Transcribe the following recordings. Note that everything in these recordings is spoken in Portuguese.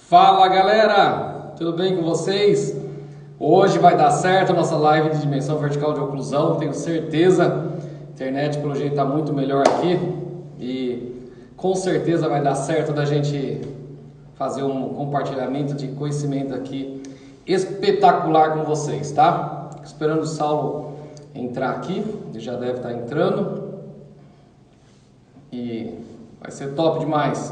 Fala galera, tudo bem com vocês? Hoje vai dar certo a nossa live de dimensão vertical de oclusão, tenho certeza. A internet pelo jeito está muito melhor aqui e com certeza vai dar certo da gente fazer um compartilhamento de conhecimento aqui espetacular com vocês, tá? Esperando o Saulo entrar aqui, ele já deve estar entrando e vai ser top demais,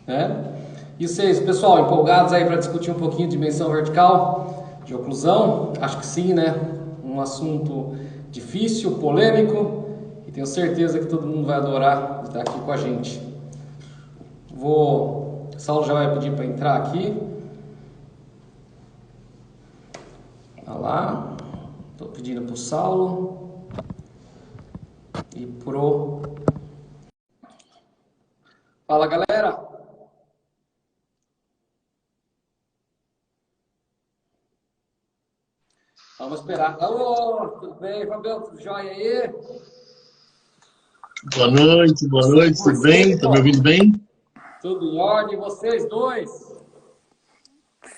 né? E vocês, pessoal, empolgados aí para discutir um pouquinho de dimensão vertical, de oclusão? Acho que sim, né? Um assunto difícil, polêmico, e tenho certeza que todo mundo vai adorar estar aqui com a gente. O Saulo já vai pedir para entrar aqui. Olha lá. Estou pedindo para o Saulo. E pro... Fala, galera! Vamos esperar. Alô, tudo bem, Fabio? Tudo jóia aí? Boa noite, tudo bem? Tá me ouvindo bem? Tudo em ordem, vocês dois?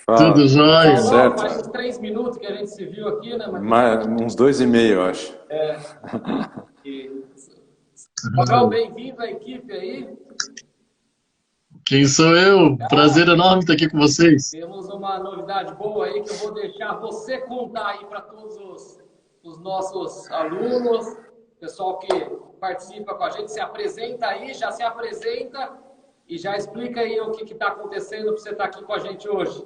Tudo jóia. Certo. Faz uns 3 minutos que a gente se viu aqui, né? Uns 2,5, eu acho. Fabio, bem-vindo à equipe aí. Quem sou eu? Prazer enorme estar aqui com vocês. Temos uma novidade boa aí que eu vou deixar você contar aí para todos os nossos alunos, pessoal que participa com a gente. Se apresenta aí, já se apresenta e já explica aí o que está acontecendo para você estar aqui com a gente hoje.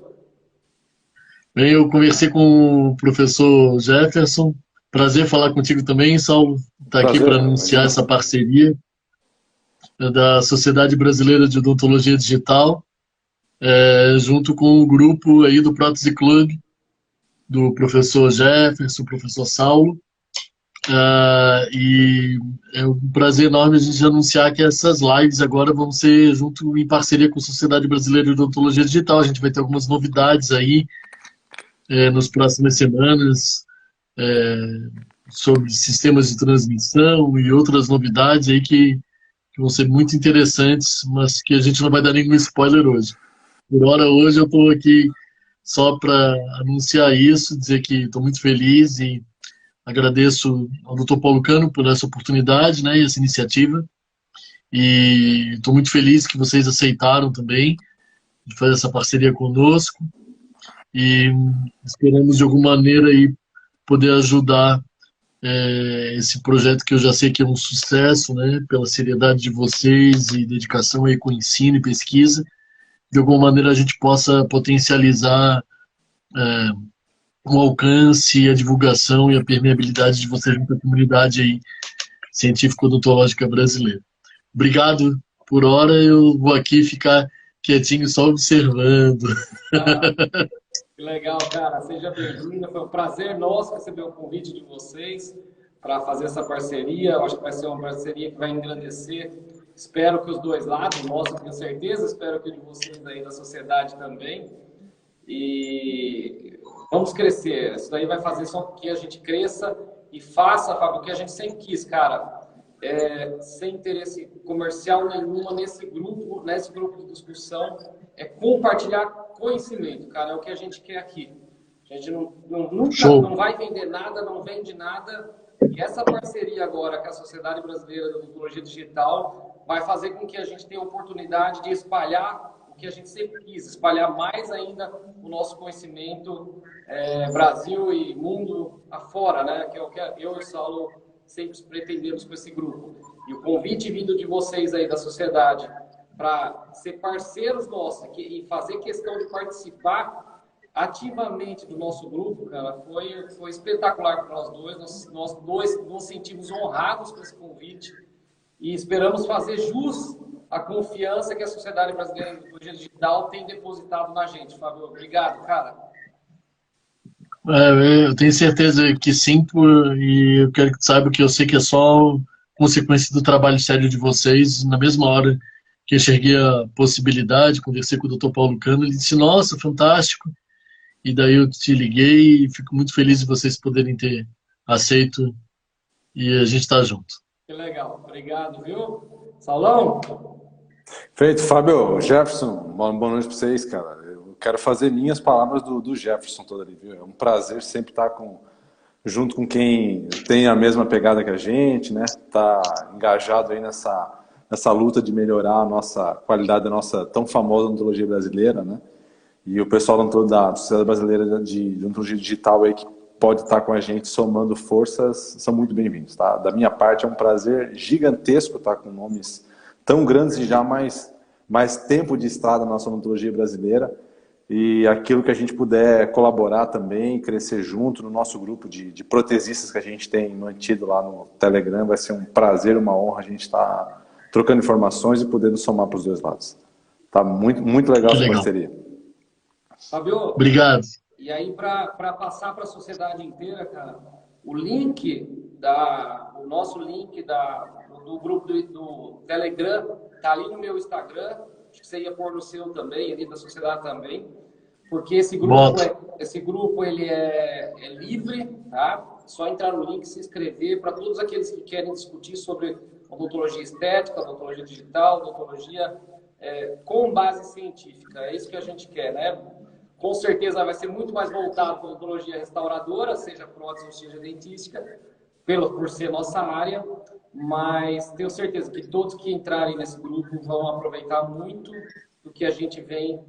Bem, eu conversei com o professor Jefferson. Prazer falar contigo também, Saulo. Está aqui para anunciar essa parceria da Sociedade Brasileira de Odontologia Digital, junto com o grupo aí do Prótese Club, do professor Jefferson, professor Saulo. E é um prazer enorme a gente anunciar que essas lives agora vão ser junto em parceria com a Sociedade Brasileira de Odontologia Digital. A gente vai ter algumas novidades aí nas próximas semanas sobre sistemas de transmissão e outras novidades aí que vão ser muito interessantes, mas que a gente não vai dar nenhum spoiler hoje. Por hora, hoje eu estou aqui só para anunciar isso, dizer que estou muito feliz e agradeço ao Dr. Paulo Cano por essa oportunidade, né, e essa iniciativa. E estou muito feliz que vocês aceitaram também de fazer essa parceria conosco. E esperamos, de alguma maneira, aí, poder ajudar esse projeto que eu já sei que é um sucesso, né, pela seriedade de vocês e dedicação aí com ensino e pesquisa. De alguma maneira a gente possa potencializar o alcance, a divulgação e a permeabilidade de vocês junto à comunidade aí científico-odontológica brasileira. Obrigado por hora, eu vou aqui ficar quietinho só observando. Que legal, cara. Seja bem-vindo. Foi um prazer nosso receber o convite de vocês para fazer essa parceria. Eu acho que vai ser uma parceria que vai engrandecer. Espero que os dois lados, nosso, tenho certeza, espero que o de vocês aí da sociedade também. E vamos crescer. Isso daí vai fazer só que a gente cresça e faça, Fábio, o que a gente sempre quis, cara. Sem interesse comercial nenhuma nesse grupo de discussão, compartilhar conhecimento, cara, é o que a gente quer aqui. A gente nunca não vai vender nada, não vende nada, e essa parceria agora com a Sociedade Brasileira de Odontologia Digital vai fazer com que a gente tenha a oportunidade de espalhar o que a gente sempre quis, espalhar mais ainda o nosso conhecimento Brasil e mundo afora, né? Que é o que eu e o Saulo sempre pretendemos com esse grupo. E o convite vindo de vocês aí da sociedade para ser parceiros nossos e fazer questão de participar ativamente do nosso grupo, cara, foi espetacular para nós dois. Nós dois nos sentimos honrados com esse convite e esperamos fazer jus à confiança que a Sociedade Brasileira de Odontologia Digital tem depositado na gente. Fábio, obrigado, cara. Eu tenho certeza que sim, e eu quero que tu saiba que eu sei que é só consequência do trabalho sério de vocês. Na mesma hora que eu enxerguei a possibilidade, conversei com o Dr. Paulo Cano, ele disse, nossa, fantástico. E daí eu te liguei e fico muito feliz de vocês poderem ter aceito e a gente está junto. Que legal, obrigado, viu? Saulão? Feito, Fábio. Jefferson, boa noite para vocês, cara. Eu quero fazer minhas palavras do Jefferson todo ali, viu? É um prazer sempre estar junto com quem tem a mesma pegada que a gente, né? Tá engajado aí nessa luta de melhorar a nossa qualidade da nossa tão famosa odontologia brasileira, né? E o pessoal da Sociedade Brasileira de Odontologia Digital aí que pode estar com a gente somando forças, são muito bem-vindos, tá? Da minha parte é um prazer gigantesco estar com nomes tão grandes e já mais tempo de estrada na nossa odontologia brasileira, e aquilo que a gente puder colaborar também, crescer junto no nosso grupo de protesistas que a gente tem mantido lá no Telegram, vai ser um prazer, uma honra a gente estar trocando informações e podendo somar para os dois lados. Tá muito, muito legal essa parceria. Fabio, obrigado. E aí, para passar para a sociedade inteira, cara, o nosso link do grupo do Telegram tá ali no meu Instagram, acho que você ia pôr no seu também, ali da sociedade também, porque esse grupo ele é livre, tá? Só entrar no link, se inscrever, para todos aqueles que querem discutir sobre odontologia estética, odontologia digital, odontologia com base científica. É isso que a gente quer, né? Com certeza vai ser muito mais voltado para a odontologia restauradora, seja prótese ou seja dentística, por ser nossa área, mas tenho certeza que todos que entrarem nesse grupo vão aproveitar muito do que a gente vem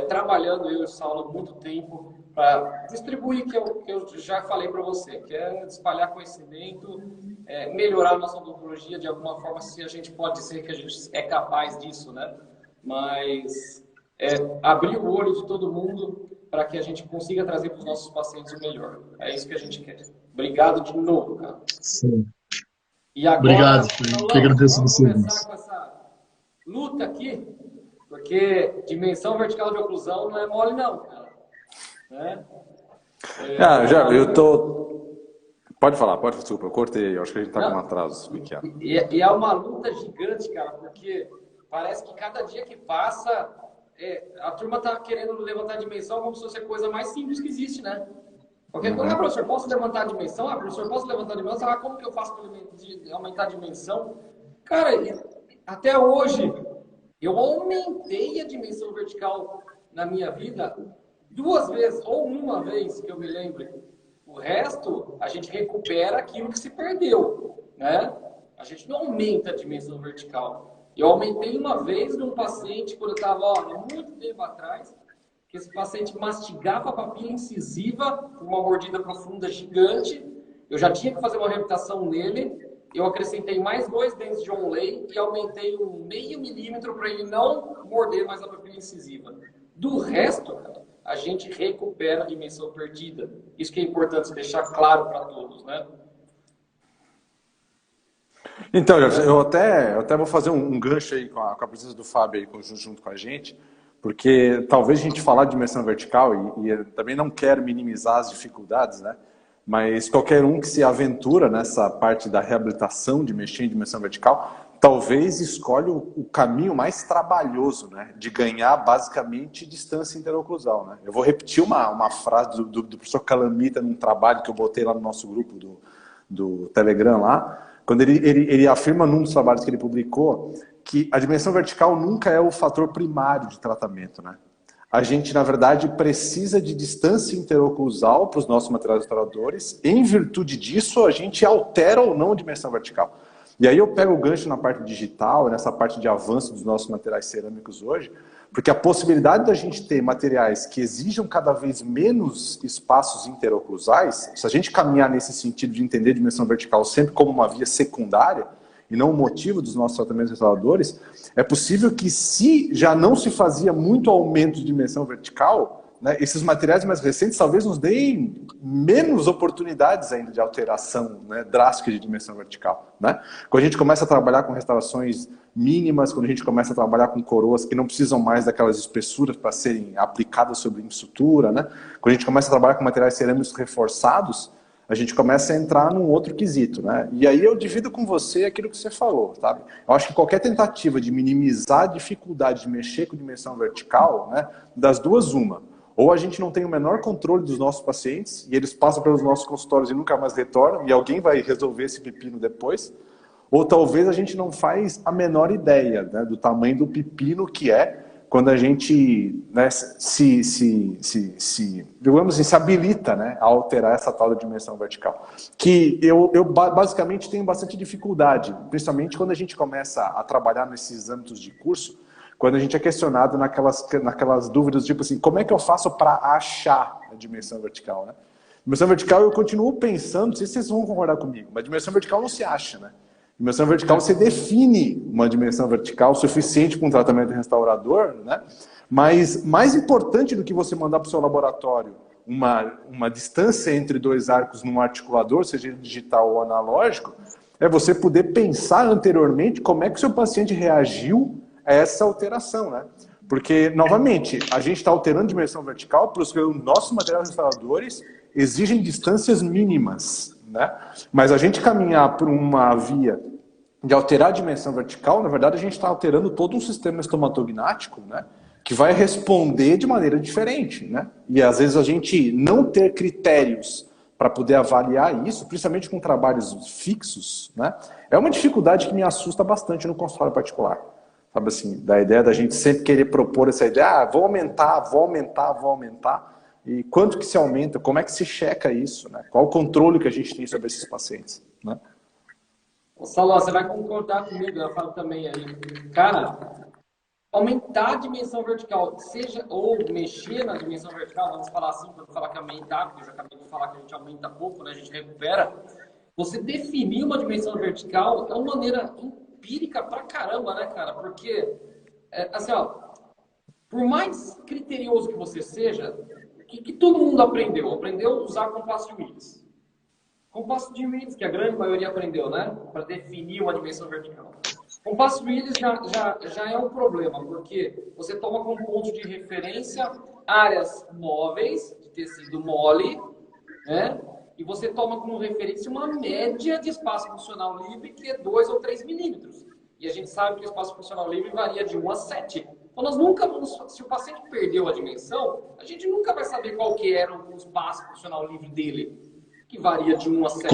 trabalhando, eu e o Saulo, há muito tempo, para distribuir, que eu já falei para você, que é espalhar conhecimento, melhorar a nossa odontologia de alguma forma, se a gente pode dizer que a gente é capaz disso, né? Mas abrir o olho de todo mundo para que a gente consiga trazer para os nossos pacientes o melhor. É isso que a gente quer. Obrigado de novo, cara. Sim. E agora, obrigado, que agradeço vamos você. começar com essa luta aqui, porque dimensão vertical de oclusão não é mole não, cara. Né? Pode falar, desculpa, eu cortei, eu acho que a gente está com um atraso pequeno. E é uma luta gigante, cara, porque parece que cada dia que passa, a turma está querendo levantar a dimensão como se fosse a coisa mais simples que existe, né? Porque quando professor, posso levantar a dimensão? Professor, posso levantar a dimensão? Como que eu faço para aumentar a dimensão? Cara, até hoje, eu aumentei a dimensão vertical na minha vida 2 vezes, ou uma vez, que eu me lembre. O resto, a gente recupera aquilo que se perdeu, né? A gente não aumenta a dimensão vertical. Eu aumentei uma vez num paciente, quando eu estava há muito tempo atrás, que esse paciente mastigava a papila incisiva, uma mordida profunda gigante. Eu já tinha que fazer uma reabilitação nele. Eu acrescentei mais 2 dentes de onlay e aumentei 0,5 milímetro para ele não morder mais a papila incisiva. Do resto, a gente recupera a dimensão perdida. Isso que é importante deixar claro para todos, né? Então, eu até vou fazer um gancho aí com a presença do Fábio aí junto com a gente, porque talvez a gente falar de dimensão vertical, e eu também não quero minimizar as dificuldades, né? Mas qualquer um que se aventura nessa parte da reabilitação de mexer em dimensão vertical, talvez escolha o caminho mais trabalhoso, né? De ganhar basicamente distância interoclusal, né? Eu vou repetir uma frase do professor Calamita num trabalho que eu botei lá no nosso grupo do Telegram lá, quando ele afirma num dos trabalhos que ele publicou que a dimensão vertical nunca é o fator primário de tratamento, né? A gente, na verdade, precisa de distância interoclusal para os nossos materiais restauradores. Em virtude disso, a gente altera ou não a dimensão vertical. E aí eu pego o gancho na parte digital, nessa parte de avanço dos nossos materiais cerâmicos hoje, porque a possibilidade da gente ter materiais que exijam cada vez menos espaços interoclusais, se a gente caminhar nesse sentido de entender a dimensão vertical sempre como uma via secundária, e não o motivo dos nossos tratamentos restauradores, é possível que, se já não se fazia muito aumento de dimensão vertical, né, esses materiais mais recentes talvez nos deem menos oportunidades ainda de alteração, né, drástica de dimensão vertical. Né? Quando a gente começa a trabalhar com restaurações mínimas, quando a gente começa a trabalhar com coroas que não precisam mais daquelas espessuras para serem aplicadas sobre estrutura, né? Quando a gente começa a trabalhar com materiais cerâmicos reforçados, a gente começa a entrar num outro quesito, né? E aí eu divido com você aquilo que você falou, sabe? Eu acho que qualquer tentativa de minimizar a dificuldade de mexer com dimensão vertical, né, das duas, uma. Ou a gente não tem o menor controle dos nossos pacientes, e eles passam pelos nossos consultórios e nunca mais retornam, e alguém vai resolver esse pepino depois. Ou talvez a gente não faz a menor ideia, né, do tamanho do pepino que é quando a gente, né, digamos assim, se habilita, né, a alterar essa tal da dimensão vertical. Que eu basicamente tenho bastante dificuldade, principalmente quando a gente começa a trabalhar nesses âmbitos de curso, quando a gente é questionado naquelas dúvidas, tipo assim, como é que eu faço para achar a dimensão vertical, né? Dimensão vertical eu continuo pensando, não sei se vocês vão concordar comigo, mas dimensão vertical não se acha, né? Dimensão vertical, você define uma dimensão vertical suficiente para um tratamento restaurador, né? Mas mais importante do que você mandar para o seu laboratório uma distância entre dois arcos num articulador, seja ele digital ou analógico, é você poder pensar anteriormente como é que o seu paciente reagiu a essa alteração, né? Porque, novamente, a gente está alterando a dimensão vertical porque os nossos materiais restauradores exigem distâncias mínimas, né? Mas a gente caminhar por uma via de alterar a dimensão vertical, na verdade a gente está alterando todo um sistema estomatognático, né? Que vai responder de maneira diferente, né? E às vezes a gente não ter critérios para poder avaliar isso, principalmente com trabalhos fixos, né? É uma dificuldade que me assusta bastante no consultório particular. Sabe assim, da ideia da gente sempre querer propor essa ideia, vou aumentar. E quanto que se aumenta? Como é que se checa isso, né? Qual o controle que a gente tem sobre esses pacientes, né? Saló, você vai concordar comigo, eu falo também aí. Cara, aumentar a dimensão vertical, seja ou mexer na dimensão vertical, vamos falar assim, para falar que aumentar, porque eu já acabei de falar que a gente aumenta pouco, né? A gente recupera. Você definir uma dimensão vertical é uma maneira empírica pra caramba, né, cara? Porque, assim, ó, por mais criterioso que você seja, que todo mundo aprendeu a usar compasso de Willis. Compasso de Willis, que a grande maioria aprendeu, né? Para definir uma dimensão vertical. Compasso de Willis já é um problema, porque você toma como ponto de referência áreas móveis, de tecido mole, né? E você toma como referência uma média de espaço funcional livre, que é 2 ou 3 milímetros. E a gente sabe que o espaço funcional livre varia de 1 a 7. Então, nós nunca vamos... Se o paciente perdeu a dimensão, a gente nunca vai saber qual que era o espaço funcional livre dele, que varia de 1 a 7.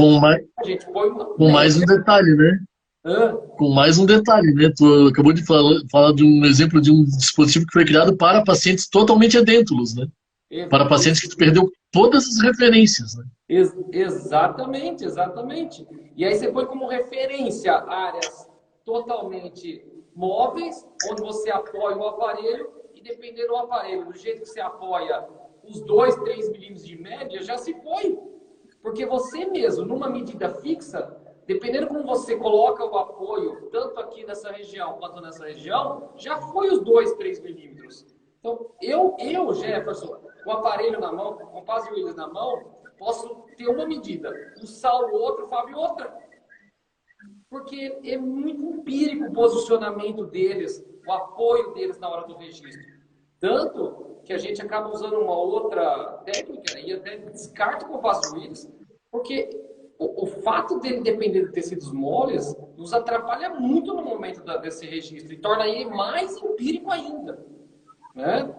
A gente põe com mais um detalhe, né? Com mais um detalhe, né? Tu acabou de falar de um exemplo de um dispositivo que foi criado para pacientes totalmente edêntulos, né? Para pacientes que tu perdeu todas as referências, né? Exatamente. E aí você põe como referência áreas totalmente móveis, onde você apoia o aparelho, e dependendo do aparelho, do jeito que você apoia os 2, 3 milímetros de média, já se foi. Porque você mesmo, numa medida fixa, dependendo como você coloca o apoio, tanto aqui nessa região quanto nessa região, já foi os 2, 3 milímetros. Então, eu, Jefferson, com o aparelho na mão, com o compasso de Willis na mão, posso ter uma medida, o Saulo outra, o Fábio outra. Porque é muito empírico o posicionamento deles, o apoio deles na hora do registro. Tanto que a gente acaba usando uma outra técnica e até descarta o compasso de Willis, porque o fato dele depender de tecidos moles nos atrapalha muito no momento desse registro e torna ele mais empírico ainda, né?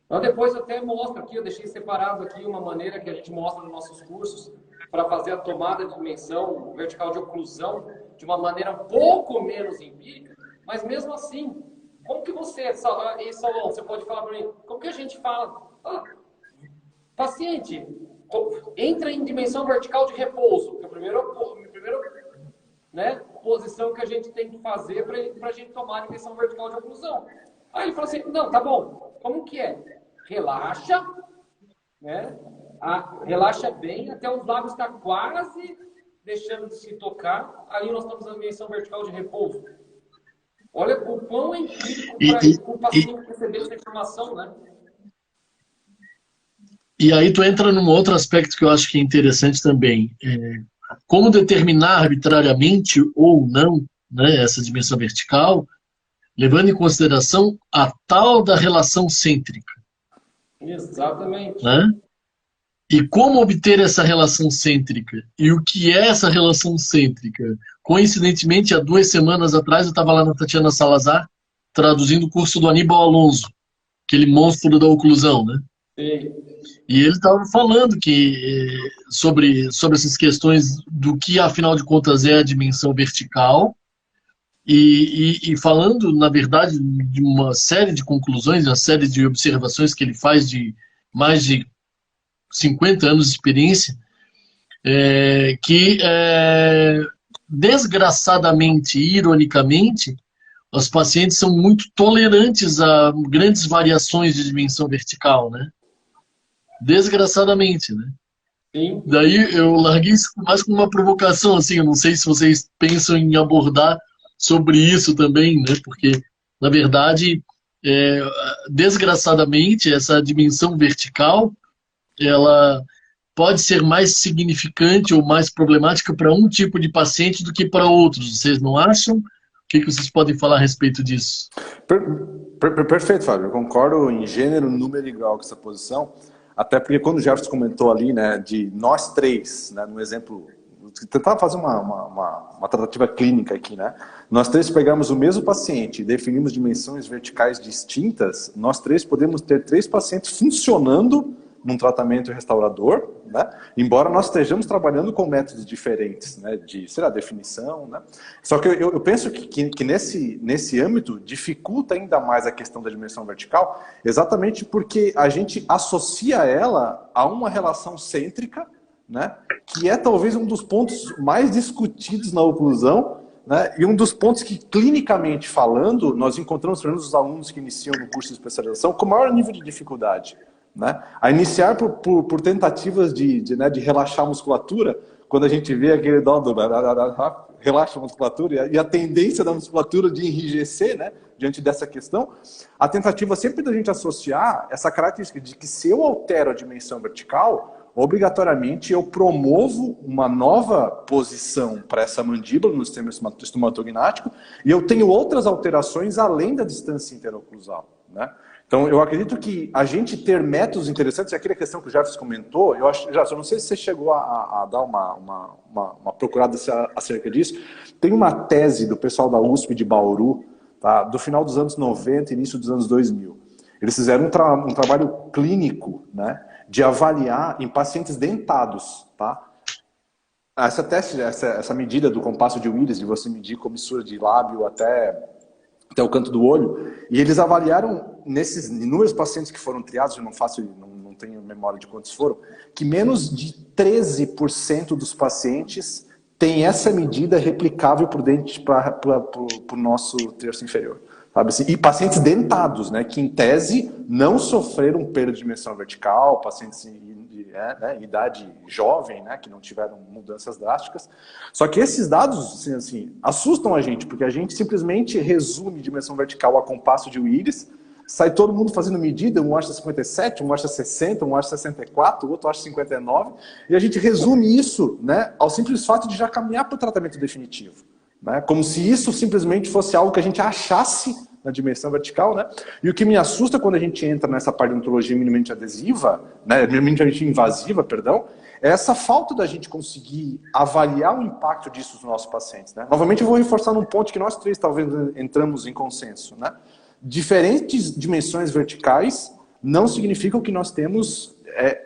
Então depois eu até mostro aqui, eu deixei separado aqui uma maneira que a gente mostra nos nossos cursos para fazer a tomada de dimensão vertical de oclusão de uma maneira um pouco menos empírica, mas mesmo assim, como que você, Salão, você pode falar para mim, como que a gente fala? Paciente, entra em dimensão vertical de repouso, que é a primeira né, posição que a gente tem que fazer para a gente tomar a dimensão vertical de oclusão. Aí ele falou assim, não, tá bom, como que é? Relaxa, né? Relaxa bem, até os lábios estar quase deixando de se tocar, aí nós estamos na dimensão vertical de repouso. Olha o quão é empírico para o paciente receber essa informação, né? E aí tu entra num outro aspecto que eu acho que é interessante também. Como determinar arbitrariamente ou não, né, essa dimensão vertical, levando em consideração a tal da relação cêntrica. Exatamente. Né? E como obter essa relação cêntrica? E o que é essa relação cêntrica? Coincidentemente, há 2 semanas atrás, eu estava lá na Tatiana Salazar, traduzindo o curso do Aníbal Alonso, aquele monstro da oclusão, né? Sim. E ele estava falando sobre essas questões do que, afinal de contas, é a dimensão vertical E falando, na verdade, de uma série de conclusões, uma série de observações que ele faz de mais de 50 anos de experiência, desgraçadamente e ironicamente, os pacientes são muito tolerantes a grandes variações de dimensão vertical, né? Desgraçadamente, né? Sim. Daí eu larguei isso mais como uma provocação, assim, eu não sei se vocês pensam em abordar sobre isso também, né? Porque, na verdade, desgraçadamente, essa dimensão vertical, ela pode ser mais significante ou mais problemática para um tipo de paciente do que para outros. Vocês não acham? O que vocês podem falar a respeito disso? Perfeito, Fábio. Eu concordo em gênero, número e grau com essa posição. Até porque quando o Jefferson comentou ali, né, de nós três, né, no exemplo, tentar fazer uma tratativa clínica aqui, né? Nós três pegamos o mesmo paciente e definimos dimensões verticais distintas, nós três podemos ter 3 pacientes funcionando num tratamento restaurador, né? Embora nós estejamos trabalhando com métodos diferentes, né? De, sei lá, definição, né? Só que eu penso que nesse âmbito dificulta ainda mais a questão da dimensão vertical, exatamente porque a gente associa ela a uma relação cêntrica, né? Que é talvez um dos pontos mais discutidos na oclusão, né? E um dos pontos que, clinicamente falando, nós encontramos, pelo menos os alunos que iniciam no curso de especialização, com maior nível de dificuldade, né? A iniciar por tentativas de relaxar a musculatura, quando a gente vê aquele dó do relaxa a musculatura e a tendência da musculatura de enrijecer, né, diante dessa questão, a tentativa sempre da gente associar essa característica de que se eu altero a dimensão vertical, obrigatoriamente eu promovo uma nova posição para essa mandíbula no sistema estomatognático e eu tenho outras alterações além da distância interoclusal, né? Então, eu acredito que a gente ter métodos interessantes, e aquela questão que o Jefferson comentou, eu não sei se você chegou a dar uma procurada acerca disso, tem uma tese do pessoal da USP de Bauru, tá, do final dos anos 90 início dos anos 2000. Eles fizeram um trabalho clínico, né, de avaliar em pacientes dentados, tá? Essa medida do compasso de Willis, de você medir comissura de lábio até o canto do olho, e eles avaliaram nesses inúmeros pacientes que foram triados, eu não tenho memória de quantos foram, que menos de 13% dos pacientes têm essa medida replicável para o dente, para o nosso terço inferior. Sabe assim? E pacientes dentados, né, que em tese não sofreram perda de dimensão vertical, pacientes em idade jovem, né, que não tiveram mudanças drásticas. Só que esses dados assim, assustam a gente, porque a gente simplesmente resume dimensão vertical a compasso de Willis, sai todo mundo fazendo medida, um acha 57, um acha 60, um acha 64, o outro acha 59, e a gente resume isso, né, ao simples fato de já caminhar para o tratamento definitivo, né, como se isso simplesmente fosse algo que a gente achasse na dimensão vertical, né? E o que me assusta quando a gente entra nessa parte de odontologia minimamente adesiva, né, minimamente invasiva, perdão, é essa falta da gente conseguir avaliar o impacto disso nos nossos pacientes, né? Novamente eu vou reforçar num ponto que nós três talvez entramos em consenso, né? Diferentes dimensões verticais não significam que nós temos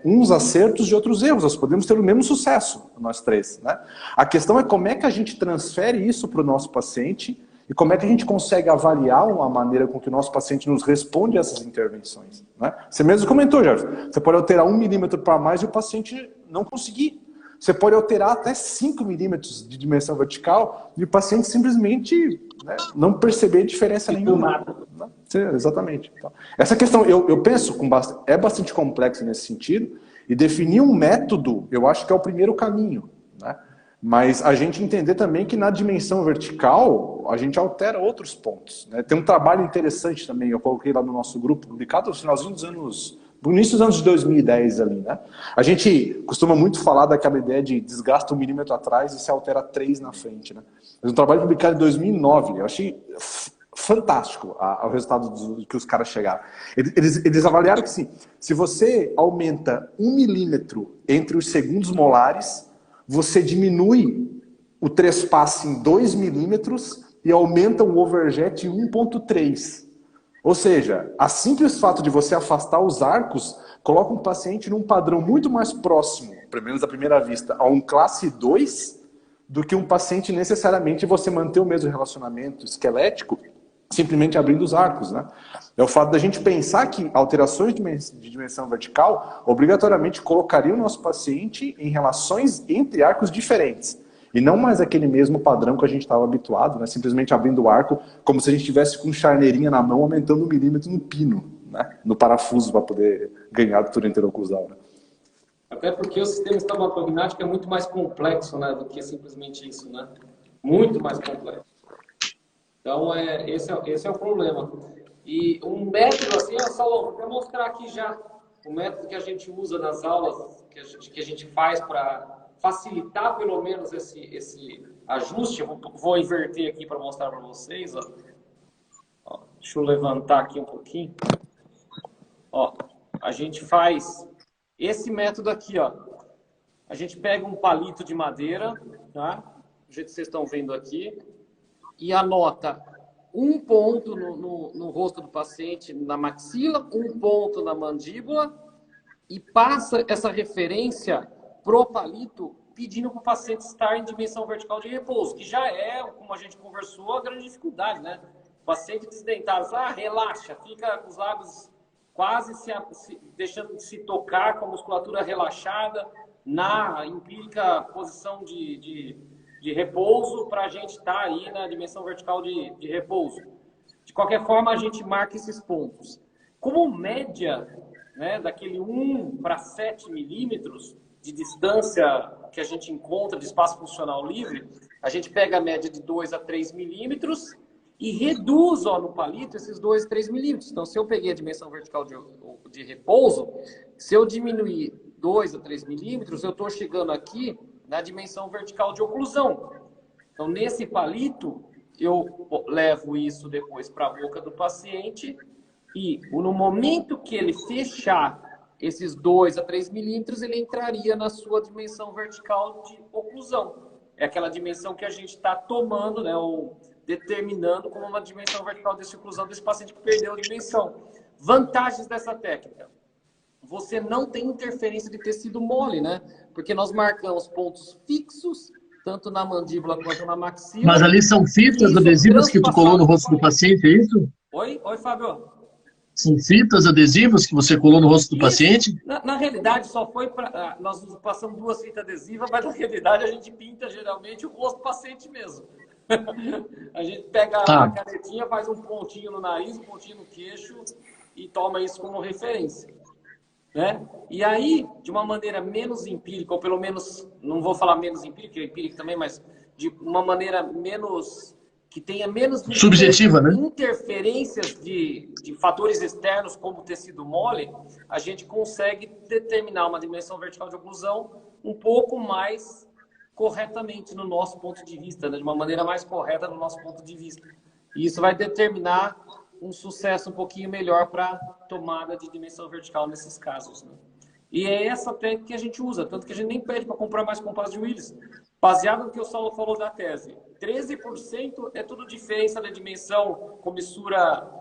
uns acertos e outros erros, nós podemos ter o mesmo sucesso, nós três, né? A questão é como é que a gente transfere isso para o nosso paciente e como é que a gente consegue avaliar uma maneira com que o nosso paciente nos responde a essas intervenções, né? Você mesmo comentou, Jefferson, você pode alterar 1 milímetro para mais e o paciente não conseguir. Você pode alterar até 5 milímetros de dimensão vertical e o paciente simplesmente, né, não perceber diferença nenhuma. Né? Exatamente. Então, essa questão, eu penso, é bastante complexa nesse sentido, e definir um método, eu acho que é o primeiro caminho, né? Mas a gente entender também que na dimensão vertical, a gente altera outros pontos, né? Tem um trabalho interessante também, eu coloquei lá no nosso grupo, publicado no finalzinho dos anos, no início dos anos de 2010 ali, né? A gente costuma muito falar daquela ideia de desgasta 1 milímetro atrás e se altera 3 na frente, né? Mas um trabalho publicado em 2009, eu achei fantástico o resultado que os caras chegaram. Eles avaliaram que se você aumenta 1 milímetro entre os segundos molares, você diminui o trespasse em 2 milímetros e aumenta o overjet em 1,3. Ou seja, a simples fato de você afastar os arcos coloca um paciente num padrão muito mais próximo, pelo menos à primeira vista, a um classe 2 do que um paciente necessariamente você manter o mesmo relacionamento esquelético simplesmente abrindo os arcos, né? É o fato da gente pensar que alterações de dimensão vertical obrigatoriamente colocariam o nosso paciente em relações entre arcos diferentes. E não mais aquele mesmo padrão que a gente estava habituado, né? Simplesmente abrindo o arco como se a gente estivesse com charneirinha na mão, aumentando 1 milímetro no pino, né? No parafuso, para poder ganhar a altura interoclusal, né? Até porque o sistema estomatognático é muito mais complexo, né, do que simplesmente isso, né? Muito mais complexo. Então, esse é o problema. E um método assim, Salom, vou mostrar aqui já o método que a gente usa nas aulas, que a gente faz para facilitar pelo menos esse ajuste. Eu vou inverter aqui para mostrar para vocês. Ó, deixa eu levantar aqui um pouquinho. Ó, a gente faz esse método aqui, ó. A gente pega um palito de madeira, tá? Do jeito que vocês estão vendo aqui, e anota um ponto no rosto do paciente, na maxila, um ponto na mandíbula, e passa essa referência pro palito, pedindo para o paciente estar em dimensão vertical de repouso, que já é, como a gente conversou, a grande dificuldade, né? O paciente desdentado, relaxa, fica com os lábios quase deixando de se tocar, com a musculatura relaxada, na empírica posição de repouso, para a gente estar aí na dimensão vertical de repouso. De qualquer forma, a gente marca esses pontos. Como média, né, daquele 1 para 7 milímetros de distância que a gente encontra de espaço funcional livre, a gente pega a média de 2 a 3 milímetros e reduz no palito esses 2 a 3 milímetros. Então, se eu peguei a dimensão vertical de repouso, se eu diminuir 2 a 3 milímetros, eu estou chegando aqui na dimensão vertical de oclusão. Então, nesse palito, eu levo isso depois para a boca do paciente e no momento que ele fechar esses 2 a 3 milímetros, ele entraria na sua dimensão vertical de oclusão. É aquela dimensão que a gente está tomando, né, ou determinando como uma dimensão vertical de oclusão desse paciente que perdeu a dimensão. Vantagens dessa técnica. Você não tem interferência de tecido mole, né? Porque nós marcamos pontos fixos, tanto na mandíbula quanto na maxila. Mas ali são fitas adesivas que tu colou no rosto do paciente, é isso? Oi, Fábio. São fitas adesivas que você colou no rosto do paciente? Na realidade, só foi para... Nós passamos 2 fitas adesivas, mas na realidade a gente pinta geralmente o rosto do paciente mesmo. A gente pega a canetinha, faz um pontinho no nariz, um pontinho no queixo e toma isso como referência. Né? E aí, de uma maneira menos empírica, ou pelo menos, não vou falar menos empírica, é empírica também, mas de uma maneira menos, que tenha menos subjetiva, né? Interferências de fatores externos, como o tecido mole, a gente consegue determinar uma dimensão vertical de oclusão um pouco mais corretamente no nosso ponto de vista, né? De uma maneira mais correta no nosso ponto de vista. E isso vai determinar um sucesso um pouquinho melhor para tomada de dimensão vertical nesses casos, né? E é essa técnica que a gente usa, tanto que a gente nem pede para comprar mais compasso de Willis. Baseado no que o Saulo falou da tese, 13% é tudo diferença da dimensão, comissura,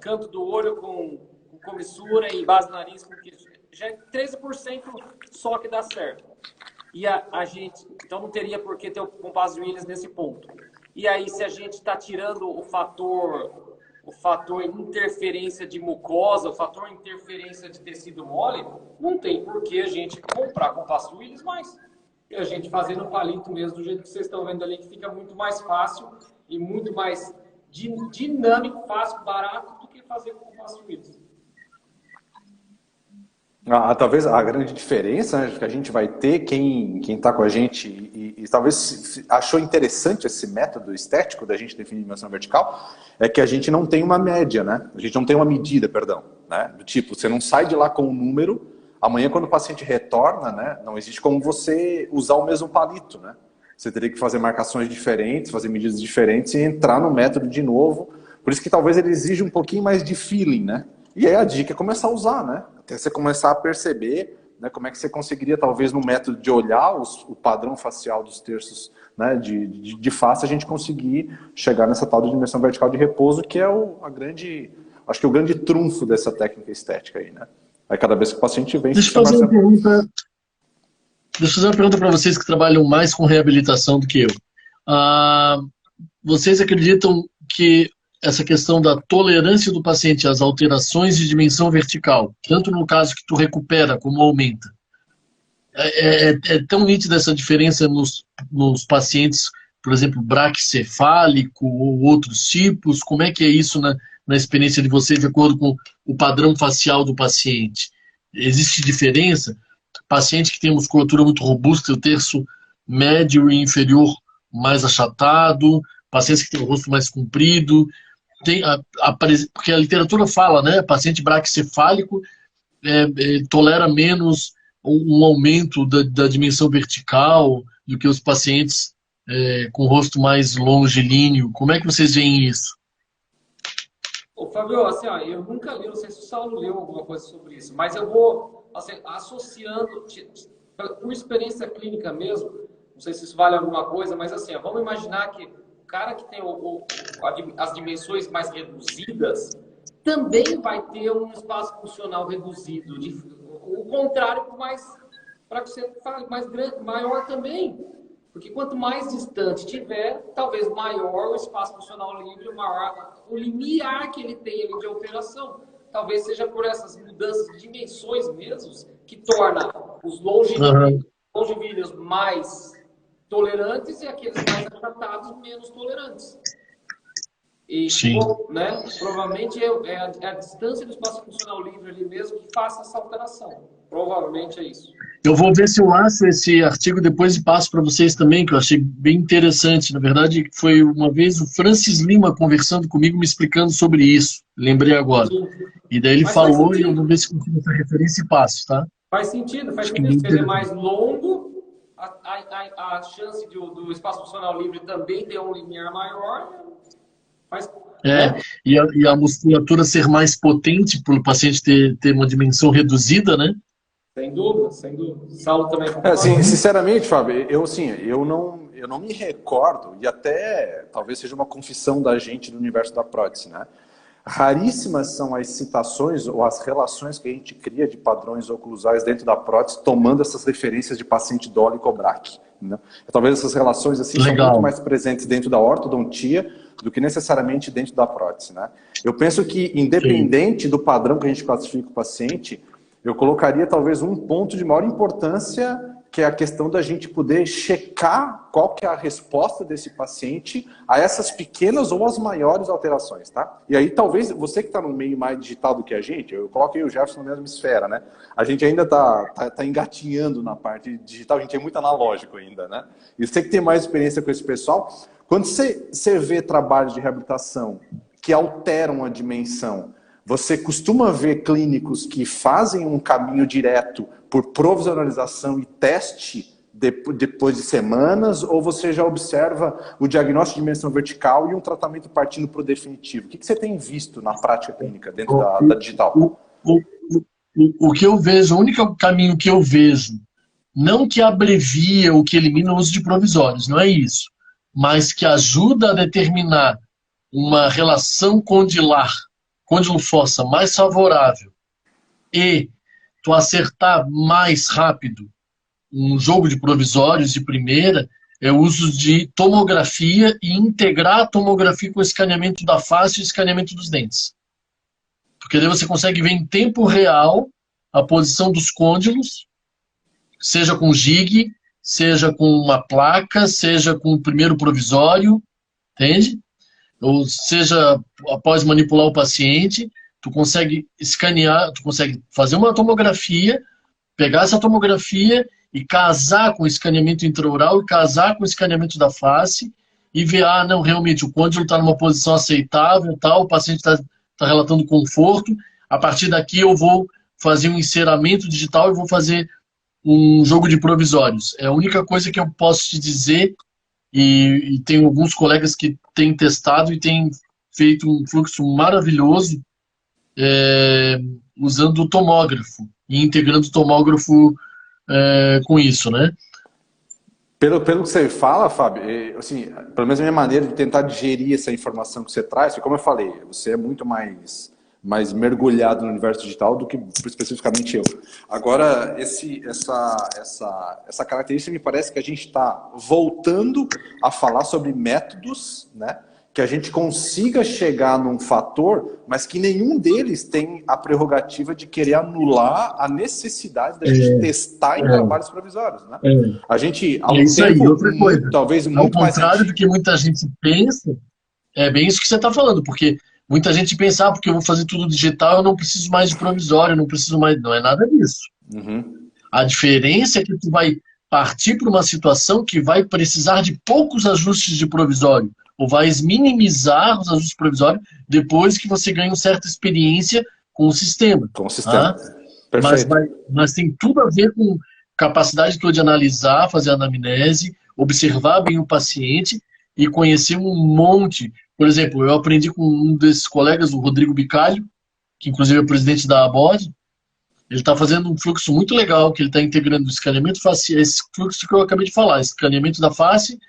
canto do olho com comissura e base do nariz, já é 13% só que dá certo. E a gente, então não teria por que ter o compasso de Willis nesse ponto. E aí, se a gente está tirando o fator interferência de mucosa, o fator interferência de tecido mole, não tem por que a gente comprar compasso Willis mais. E a gente fazer no palito mesmo, do jeito que vocês estão vendo ali, que fica muito mais fácil e muito mais dinâmico, fácil, barato, do que fazer com compasso Willis. Talvez a grande diferença, né, que a gente vai ter, quem está com a gente e talvez achou interessante esse método estético da gente definir dimensão vertical, é que a gente não tem uma média, né? A gente não tem uma medida, perdão, né? Do tipo, você não sai de lá com um número, amanhã quando o paciente retorna, né, não existe como você usar o mesmo palito, né? Você teria que fazer marcações diferentes, fazer medidas diferentes e entrar no método de novo. Por isso que talvez ele exija um pouquinho mais de feeling, né? E aí a dica é começar a usar, né? Até você começar a perceber, né, como é que você conseguiria, talvez, no método de olhar o padrão facial dos terços, né, de face, a gente conseguir chegar nessa tal de dimensão vertical de repouso, que é acho que o grande trunfo dessa técnica estética aí, né? Aí cada vez que o paciente vem... Deixa eu fazer uma pergunta. Deixa eu fazer uma pergunta para vocês que trabalham mais com reabilitação do que eu. Ah, vocês acreditam que essa questão da tolerância do paciente às alterações de dimensão vertical, tanto no caso que tu recupera como aumenta, é tão nítida essa diferença nos pacientes, por exemplo, braquicefálico ou outros tipos? Como é que é isso na experiência de vocês, de acordo com o padrão facial do paciente? Existe diferença? Paciente que tem musculatura muito robusta, o terço médio e inferior mais achatado, pacientes que têm o rosto mais comprido, porque a literatura fala, né? Paciente braquicefálico tolera menos um aumento da dimensão vertical do que os pacientes com o rosto mais longilíneo. Como é que vocês veem isso? Ô, Fábio, assim, ó, eu nunca li, não sei se o Saulo leu alguma coisa sobre isso, mas eu vou, assim, associando, por experiência clínica mesmo, não sei se isso vale alguma coisa, mas assim, ó, vamos imaginar que o cara que tem as dimensões mais reduzidas também vai ter um espaço funcional reduzido. O contrário, para que você fale mais grande, maior também. Porque quanto mais distante tiver, talvez maior o espaço funcional livre, maior o limiar que ele tem ali de alteração. Talvez seja por essas mudanças de dimensões mesmo que torna os longivíneos mais tolerantes e aqueles mais achatados menos tolerantes. E, né, provavelmente é a distância do espaço funcional livre ali mesmo que faça essa alteração. Provavelmente é isso. Eu vou ver se eu acho esse artigo depois e passo para vocês também, que eu achei bem interessante. Na verdade, foi uma vez o Francis Lima conversando comigo, me explicando sobre isso. Lembrei agora. Sim. E daí ele falou e eu vou ver se consigo essa referência e passo, tá? Faz sentido. Se ele é mais longo, a chance do espaço funcional livre também ter um limiar maior. E a musculatura ser mais potente para o paciente ter uma dimensão reduzida, né? Sem dúvida, sem dúvida. Saulo também. Assim, sinceramente, Fábio, eu não me recordo, e até talvez seja uma confissão da gente do universo da prótese, né? Raríssimas são as citações ou as relações que a gente cria de padrões oclusais dentro da prótese, tomando essas referências de paciente dólico ou braque. Né? Talvez essas relações assim são muito mais presentes dentro da ortodontia do que necessariamente dentro da prótese. Né? Eu penso que, independente do padrão que a gente classifica o paciente, eu colocaria talvez um ponto de maior importância, que é a questão da gente poder checar qual que é a resposta desse paciente a essas pequenas ou as maiores alterações, tá? E aí talvez você que está no meio mais digital do que a gente, eu coloquei o Jefferson na mesma esfera, né? A gente ainda tá engatinhando na parte digital, a gente é muito analógico ainda, né? E você que tem mais experiência com esse pessoal, quando você vê trabalhos de reabilitação que alteram a dimensão, você costuma ver clínicos que fazem um caminho direto por provisionalização e teste depois de semanas, ou você já observa o diagnóstico de dimensão vertical e um tratamento partindo para o definitivo? O que você tem visto na prática clínica dentro da digital? O que eu vejo, o único caminho que eu vejo, não que abrevia ou que elimina o uso de provisórios, não é isso, mas que ajuda a determinar uma relação côndilo-fossa mais favorável e tu acertar mais rápido um jogo de provisórios de primeira, é o uso de tomografia e integrar a tomografia com o escaneamento da face e o escaneamento dos dentes. Porque daí você consegue ver em tempo real a posição dos côndilos, seja com jig, seja com uma placa, seja com o primeiro provisório, entende? Ou seja, após manipular o paciente, tu consegue escanear, tu consegue fazer uma tomografia, pegar essa tomografia e casar com o escaneamento intraoral e casar com o escaneamento da face e ver, não, realmente o côndilo está numa posição aceitável, tal, o paciente está relatando conforto. A partir daqui eu vou fazer um enceramento digital e vou fazer um jogo de provisórios. É a única coisa que eu posso te dizer. E tem alguns colegas que têm testado e têm feito um fluxo maravilhoso usando o tomógrafo e integrando o tomógrafo com isso, né? Pelo que você fala, Fábio, assim, pelo menos a minha maneira de tentar digerir essa informação que você traz, como eu falei, você é muito mais mais mergulhado no universo digital do que especificamente eu. Agora, essa característica me parece que a gente está voltando a falar sobre métodos, né? Que a gente consiga chegar num fator, mas que nenhum deles tem a prerrogativa de querer anular a necessidade da gente testar em trabalhos provisórios, né? A gente, há um isso tempo, aí, outra coisa. talvez Ao muito mais contrário do antigo. que muita gente pensa, é bem isso que você está falando, porque muita gente pensa, porque eu vou fazer tudo digital, eu não preciso mais de provisório, eu não preciso mais... Não é nada disso. A diferença é que tu vai partir para uma situação que vai precisar de poucos ajustes de provisório, ou vai minimizar os ajustes provisórios depois que você ganha uma certa experiência com o sistema. Com o sistema. Tá? Perfeito. Mas tem tudo a ver com capacidade tua de analisar, fazer anamnese, observar bem o paciente e conhecer um monte. Por exemplo, eu aprendi com um desses colegas, o Rodrigo Bicalho, que inclusive é o presidente da ABOD. Ele está fazendo um fluxo muito legal, que ele está integrando o escaneamento facial, esse fluxo que eu acabei de falar, escaneamento da face,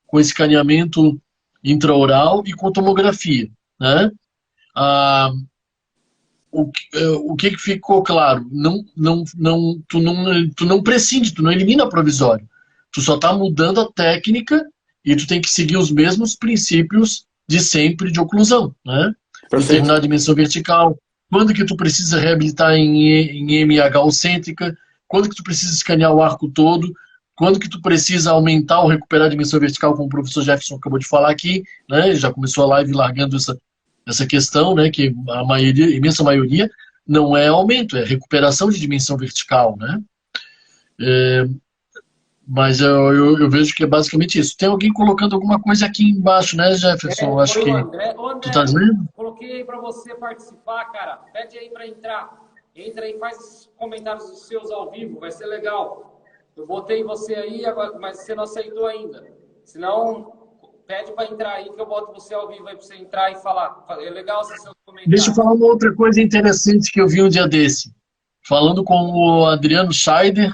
com escaneamento intraoral e com tomografia, né? O que ficou claro? Tu não prescinde, tu não elimina provisório. Tu só está mudando a técnica e tu tem que seguir os mesmos princípios de sempre de oclusão, né? Determinar a dimensão vertical, quando que tu precisa reabilitar em MH concêntrica, quando que tu precisa escanear o arco todo, quando que tu precisa aumentar ou recuperar a dimensão vertical, como o professor Jefferson acabou de falar aqui, né? Ele já começou a live largando essa questão, né? Que a imensa maioria não é aumento, é recuperação de dimensão vertical, né? Mas eu vejo que é basicamente isso. Tem alguém colocando alguma coisa aqui embaixo, né, Jefferson? Acho que... André, tu tá vendo? Coloquei aí para você participar, cara. Pede aí para entrar. Entra aí, faz os comentários dos seus ao vivo, vai ser legal. Eu botei você aí, mas você não aceitou ainda. Senão, pede para entrar aí, que eu boto você ao vivo aí para você entrar e falar. É legal esses seus comentários. Deixa eu falar uma outra coisa interessante que eu vi um dia desse. Falando com o Adriano Scheider,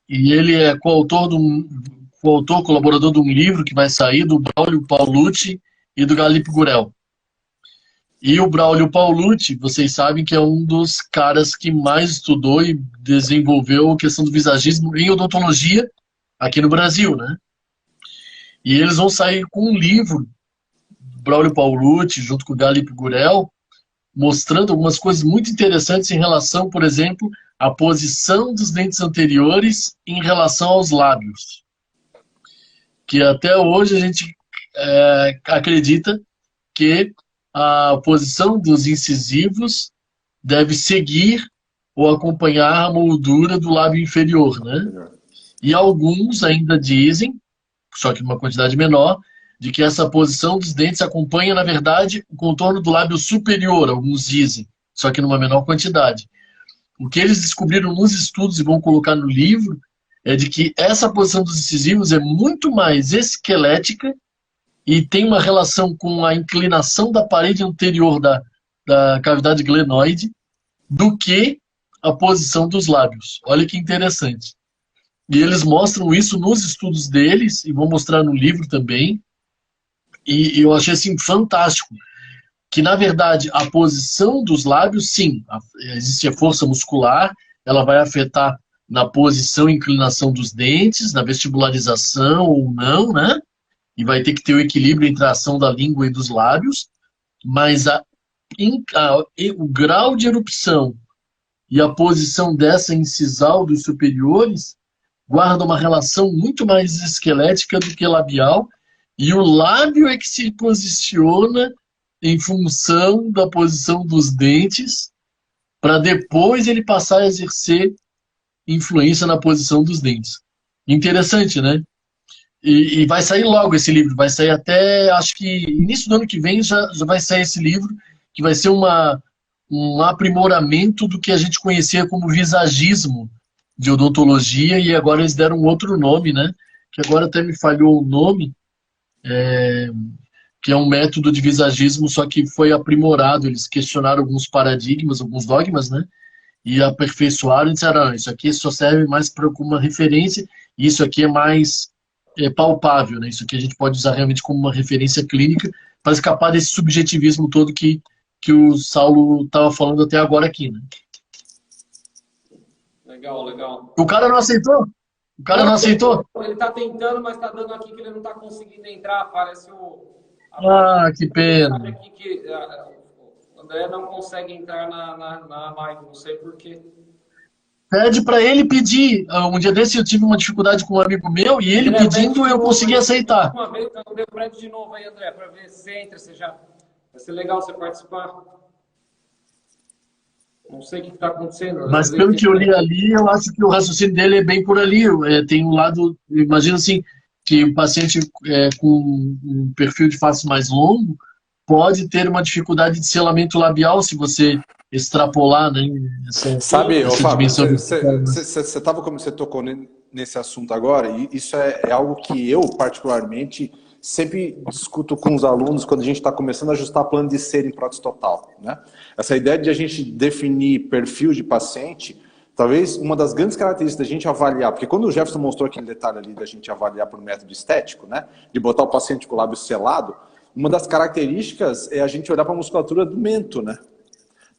e ele é colaborador de um livro que vai sair do Braulio Paulucci e do Galip Gurel. E o Braulio Paulucci, vocês sabem que é um dos caras que mais estudou e desenvolveu a questão do visagismo em odontologia aqui no Brasil, né? E eles vão sair com um livro, Braulio Paulucci, junto com o Galip Gurel, mostrando algumas coisas muito interessantes em relação, por exemplo, à posição dos dentes anteriores em relação aos lábios. Que até hoje a gente acredita que a posição dos incisivos deve seguir ou acompanhar a moldura do lábio inferior, né? E alguns ainda dizem, só que numa quantidade menor, de que essa posição dos dentes acompanha, na verdade, o contorno do lábio superior, alguns dizem, só que numa menor quantidade. O que eles descobriram nos estudos e vão colocar no livro é de que essa posição dos incisivos é muito mais esquelética e tem uma relação com a inclinação da parede anterior da cavidade glenoide do que a posição dos lábios. Olha que interessante. E eles mostram isso nos estudos deles e vão mostrar no livro também. E eu achei assim fantástico. Que, na verdade, a posição dos lábios, sim, existe a força muscular, ela vai afetar na posição e inclinação dos dentes, na vestibularização ou não, né? E vai ter que ter o equilíbrio entre a ação da língua e dos lábios, mas o grau de erupção e a posição dessa incisal dos superiores guarda uma relação muito mais esquelética do que labial, e o lábio é que se posiciona em função da posição dos dentes, para depois ele passar a exercer influência na posição dos dentes. Interessante, né? E vai sair logo esse livro, vai sair até, acho que início do ano que vem já vai sair esse livro, que vai ser um aprimoramento do que a gente conhecia como visagismo de odontologia, e agora eles deram um outro nome, né? Que agora até me falhou o nome, que é um método de visagismo, só que foi aprimorado. Eles questionaram alguns paradigmas, alguns dogmas, né? E aperfeiçoaram e disseram, isso aqui só serve mais para uma referência, e isso aqui é mais palpável, né? Isso aqui a gente pode usar realmente como uma referência clínica para escapar desse subjetivismo todo que que o Saulo estava falando até agora aqui, né? Legal, legal. O cara não aceitou? O cara não aceitou? Ele está tentando, mas está dando aqui que ele não está conseguindo entrar. Aparece Ah, que pena. aqui que o André não consegue entrar na live, não sei por quê. Pede para ele pedir. Um dia desse eu tive uma dificuldade com um amigo meu e ele pedindo eu consegui aceitar. Uma vez, então, deu prédio de novo aí, André, para ver se entra, se já... Vai ser legal você participar. Não sei o que está acontecendo. Mas pelo que eu li ali, eu acho que o raciocínio dele é bem por ali. Tem um lado, imagina assim, que o paciente com um perfil de face mais longo pode ter uma dificuldade de selamento labial se você extrapolar, né, Sabe, essa Fábio, dimensão. você tocou nesse assunto agora, e isso é algo que eu, particularmente, sempre discuto com os alunos quando a gente está começando a ajustar plano de ser em prótese total, né? Essa ideia de a gente definir perfil de paciente, talvez uma das grandes características da gente avaliar, porque quando o Jefferson mostrou aquele detalhe ali da gente avaliar por método estético, né, de botar o paciente com o lábio selado, uma das características é a gente olhar para a musculatura do mento, né?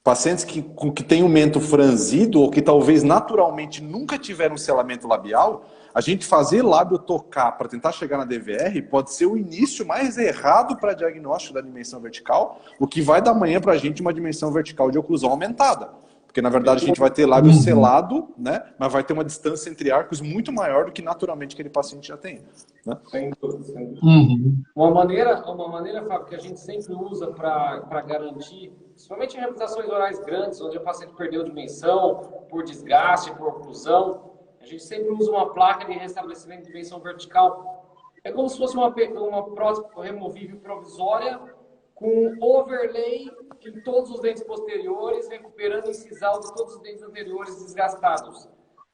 Pacientes que têm o mento franzido ou que talvez naturalmente nunca tiveram selamento labial, a gente fazer lábio tocar para tentar chegar na DVR pode ser o início mais errado para diagnóstico da dimensão vertical, o que vai dar amanhã para a gente uma dimensão vertical de oclusão aumentada. Porque, na verdade, a gente vai ter lábio selado, né? Mas vai ter uma distância entre arcos muito maior do que naturalmente aquele paciente já tem. Né? Sem dúvida. Uma maneira, Fábio, que a gente sempre usa para garantir, principalmente em reabilitações orais grandes, onde o paciente perdeu dimensão por desgaste, por oclusão, a gente sempre usa uma placa de restabelecimento de dimensão vertical. É como se fosse uma prótese removível provisória com overlay em todos os dentes posteriores, recuperando o incisal de todos os dentes anteriores desgastados.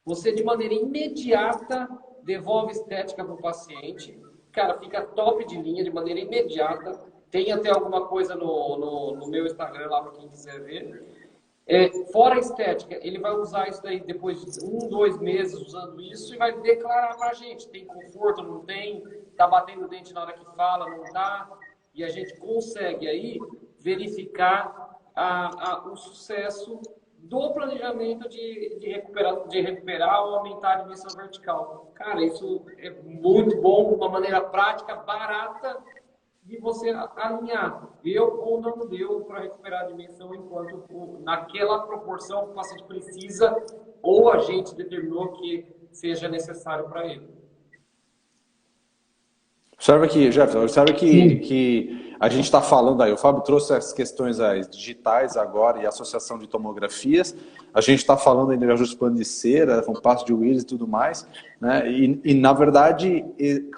Você, de maneira imediata, devolve estética para o paciente. Cara, fica top de linha de maneira imediata. Tem até alguma coisa no meu Instagram lá para quem quiser ver. Fora a estética, ele vai usar isso daí depois de 1, 2 meses usando isso e vai declarar para a gente. Tem conforto, não tem? Tá batendo o dente na hora que fala, não tá? E a gente consegue aí verificar o sucesso do planejamento de recuperar ou aumentar a dimensão vertical. Cara, isso é muito bom, uma maneira prática, barata, de você alinhar. Deu ou não deu para recuperar a dimensão enquanto naquela proporção que o paciente precisa ou a gente determinou que seja necessário para ele. Observa aqui, Jefferson, observa que a gente está falando aí, o Fábio trouxe as questões digitais agora e associação de tomografias, a gente está falando ainda de ajuste plano de cera, com passo de Willis e tudo mais, né? E na verdade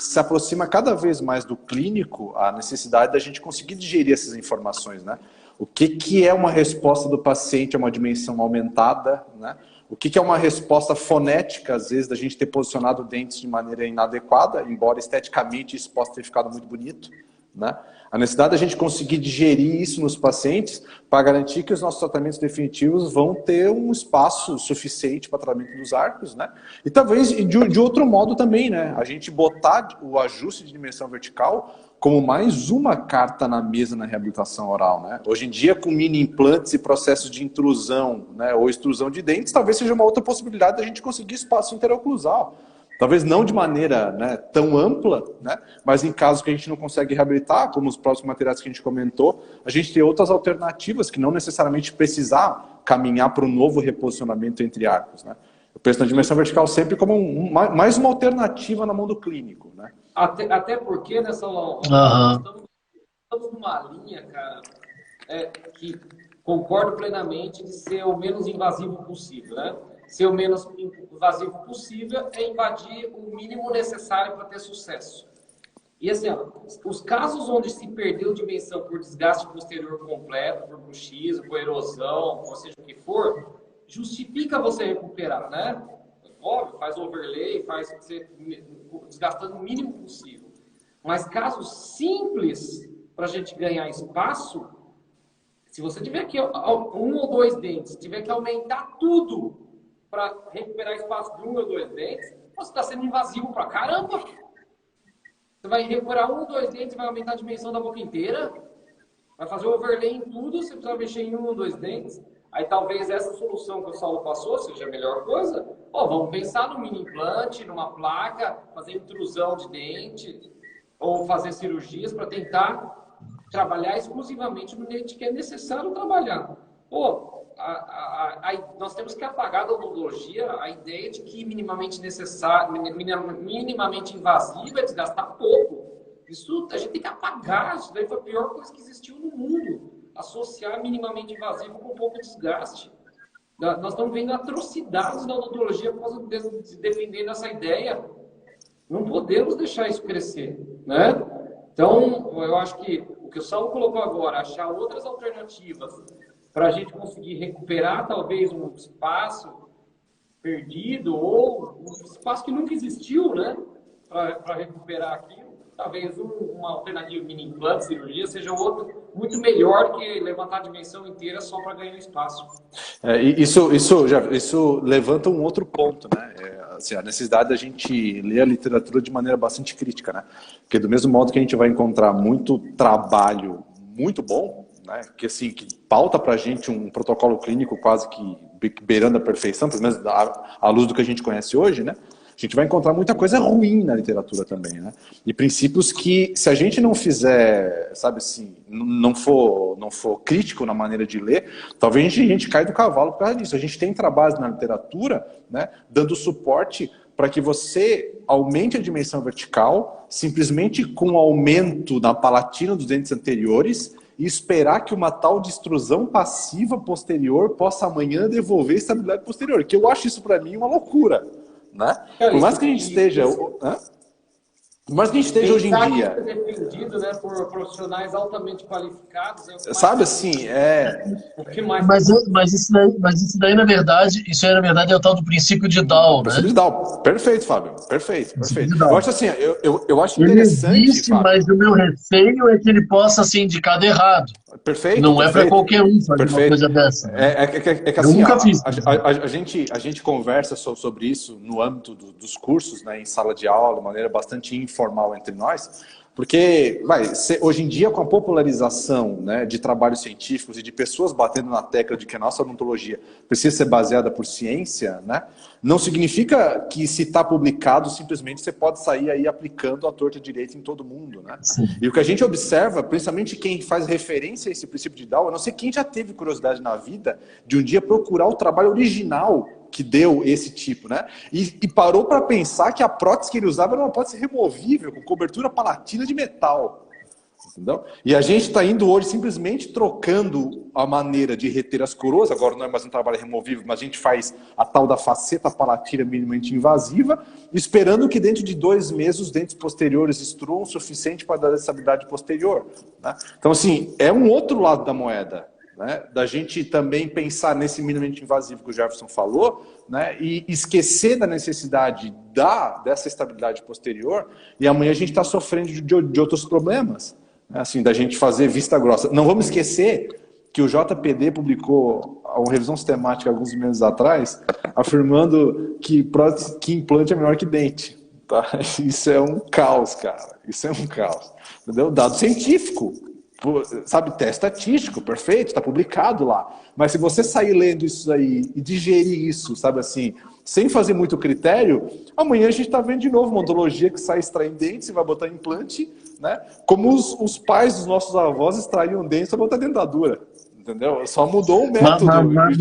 se aproxima cada vez mais do clínico a necessidade da gente conseguir digerir essas informações, né? O que é uma resposta do paciente a uma dimensão aumentada, né? O que é uma resposta fonética, às vezes, da gente ter posicionado dentes de maneira inadequada, embora esteticamente isso possa ter ficado muito bonito, né? A necessidade da gente conseguir digerir isso nos pacientes para garantir que os nossos tratamentos definitivos vão ter um espaço suficiente para tratamento dos arcos, né? E talvez de outro modo também, né? A gente botar o ajuste de dimensão vertical como mais uma carta na mesa na reabilitação oral, né? Hoje em dia, com mini implantes e processos de intrusão, né, ou extrusão de dentes, talvez seja uma outra possibilidade da gente conseguir espaço interoclusal. Talvez não de maneira, né, tão ampla, né, mas em casos que a gente não consegue reabilitar, como os próximos materiais que a gente comentou, a gente tem outras alternativas que não necessariamente precisar caminhar para um novo reposicionamento entre arcos, né? Eu penso na dimensão vertical sempre como mais uma alternativa na mão do clínico, né? Até porque nessa estamos numa linha, cara, que concordo plenamente de ser o menos invasivo possível, né? Ser o menos invasivo possível é invadir o mínimo necessário para ter sucesso. E assim, ó, os casos onde se perdeu dimensão por desgaste posterior completo, por bruxismo, por erosão, ou seja o que for, justifica você recuperar, né? Óbvio, faz overlay, faz você desgastando o mínimo possível. Mas casos simples para a gente ganhar espaço, se você tiver que 1 ou 2 dentes, tiver que aumentar tudo para recuperar espaço de 1 ou 2 dentes, você está sendo invasivo pra caramba. Você vai recuperar 1 ou 2 dentes e vai aumentar a dimensão da boca inteira? Vai fazer o overlay em tudo, você precisa mexer em 1 ou 2 dentes. Aí talvez essa solução que o Saulo passou seja a melhor coisa. Vamos pensar no mini implante, numa placa, fazer intrusão de dente, ou fazer cirurgias para tentar trabalhar exclusivamente no dente que é necessário trabalhar. Nós temos que apagar da odontologia a ideia de que minimamente invasiva é desgastar pouco. Isso a gente tem que apagar. Isso daí foi a pior coisa que existiu no mundo. Associar minimamente invasivo com pouco desgaste. Nós estamos vendo atrocidades da odontologia por causa de defendendo essa ideia. Não podemos deixar isso crescer, né? Então, eu acho que o que o Saulo colocou agora, achar outras alternativas para a gente conseguir recuperar talvez um espaço perdido ou um espaço que nunca existiu, né? Para recuperar aquilo. Talvez uma alternativa mini implante, cirurgia, seja outra muito melhor que levantar a dimensão inteira só para ganhar espaço. Isso levanta um outro ponto, né? Assim, a necessidade da gente ler a literatura de maneira bastante crítica, né? Porque do mesmo modo que a gente vai encontrar muito trabalho muito bom, né? Que assim, que pauta para a gente um protocolo clínico quase que beirando a perfeição, pelo menos à luz do que a gente conhece hoje, né? A gente vai encontrar muita coisa ruim na literatura também, né? E princípios que, se a gente não fizer, sabe assim, não for crítico na maneira de ler, talvez a gente caia do cavalo por causa disso. A gente tem trabalhos na literatura, né, dando suporte para que você aumente a dimensão vertical, simplesmente com o aumento na palatina dos dentes anteriores, e esperar que uma tal de extrusão passiva posterior possa amanhã devolver estabilidade posterior. Que eu acho isso, para mim, uma loucura. Né? Por mais que a gente esteja... Por mais que a gente esteja hoje em dia... Isso é defendido, né, por profissionais altamente qualificados. Sabe assim, O que mais... Mas isso daí, na verdade, é o tal do princípio de Dow, né? Princípio de Dow. Perfeito, Fábio. Perfeito. Eu acho assim, eu acho ele interessante, existe, Fábio. Mas o meu receio é que ele possa ser indicado errado. Perfeito. Não é para qualquer um fazer uma coisa dessa. Né? É que assim, eu nunca fiz. A gente conversa sobre isso no âmbito dos cursos, né, em sala de aula, de maneira bastante informal entre nós, porque hoje em dia, com a popularização, né, de trabalhos científicos e de pessoas batendo na tecla de que a nossa odontologia precisa ser baseada por ciência, né, não significa que, se está publicado, simplesmente você pode sair aí aplicando a torta direita em todo mundo, né? E o que a gente observa, principalmente quem faz referência a esse princípio de Dow, eu não sei quem já teve curiosidade na vida de um dia procurar o trabalho original que deu esse tipo, né? E parou para pensar que a prótese que ele usava era uma prótese removível, com cobertura palatina de metal. Entendeu? E a gente está indo hoje simplesmente trocando a maneira de reter as coroas, agora não é mais um trabalho removível, mas a gente faz a tal da faceta palatina minimamente invasiva, esperando que dentro de 2 meses os dentes posteriores estruam o suficiente para dar estabilidade posterior. Né? Então, assim, é um outro lado da moeda. Né, da gente também pensar nesse minimamente invasivo que o Jefferson falou, né, e esquecer da necessidade dessa estabilidade posterior, e amanhã a gente está sofrendo de outros problemas, né, assim, da gente fazer vista grossa. Não vamos esquecer que o JPD publicou uma revisão sistemática alguns meses atrás, afirmando que implante é melhor que dente. Tá? Isso é um caos, cara. Isso é um caos. Entendeu? Dado científico. Sabe, teste estatístico, perfeito, está publicado lá. Mas se você sair lendo isso aí e digerir isso, sabe assim, sem fazer muito critério, amanhã a gente está vendo de novo uma odontologia que sai extraindo dentes e vai botar implante, né? Como os pais dos nossos avós extraíam dentes para botar dentadura. Entendeu? Só mudou o método. Mas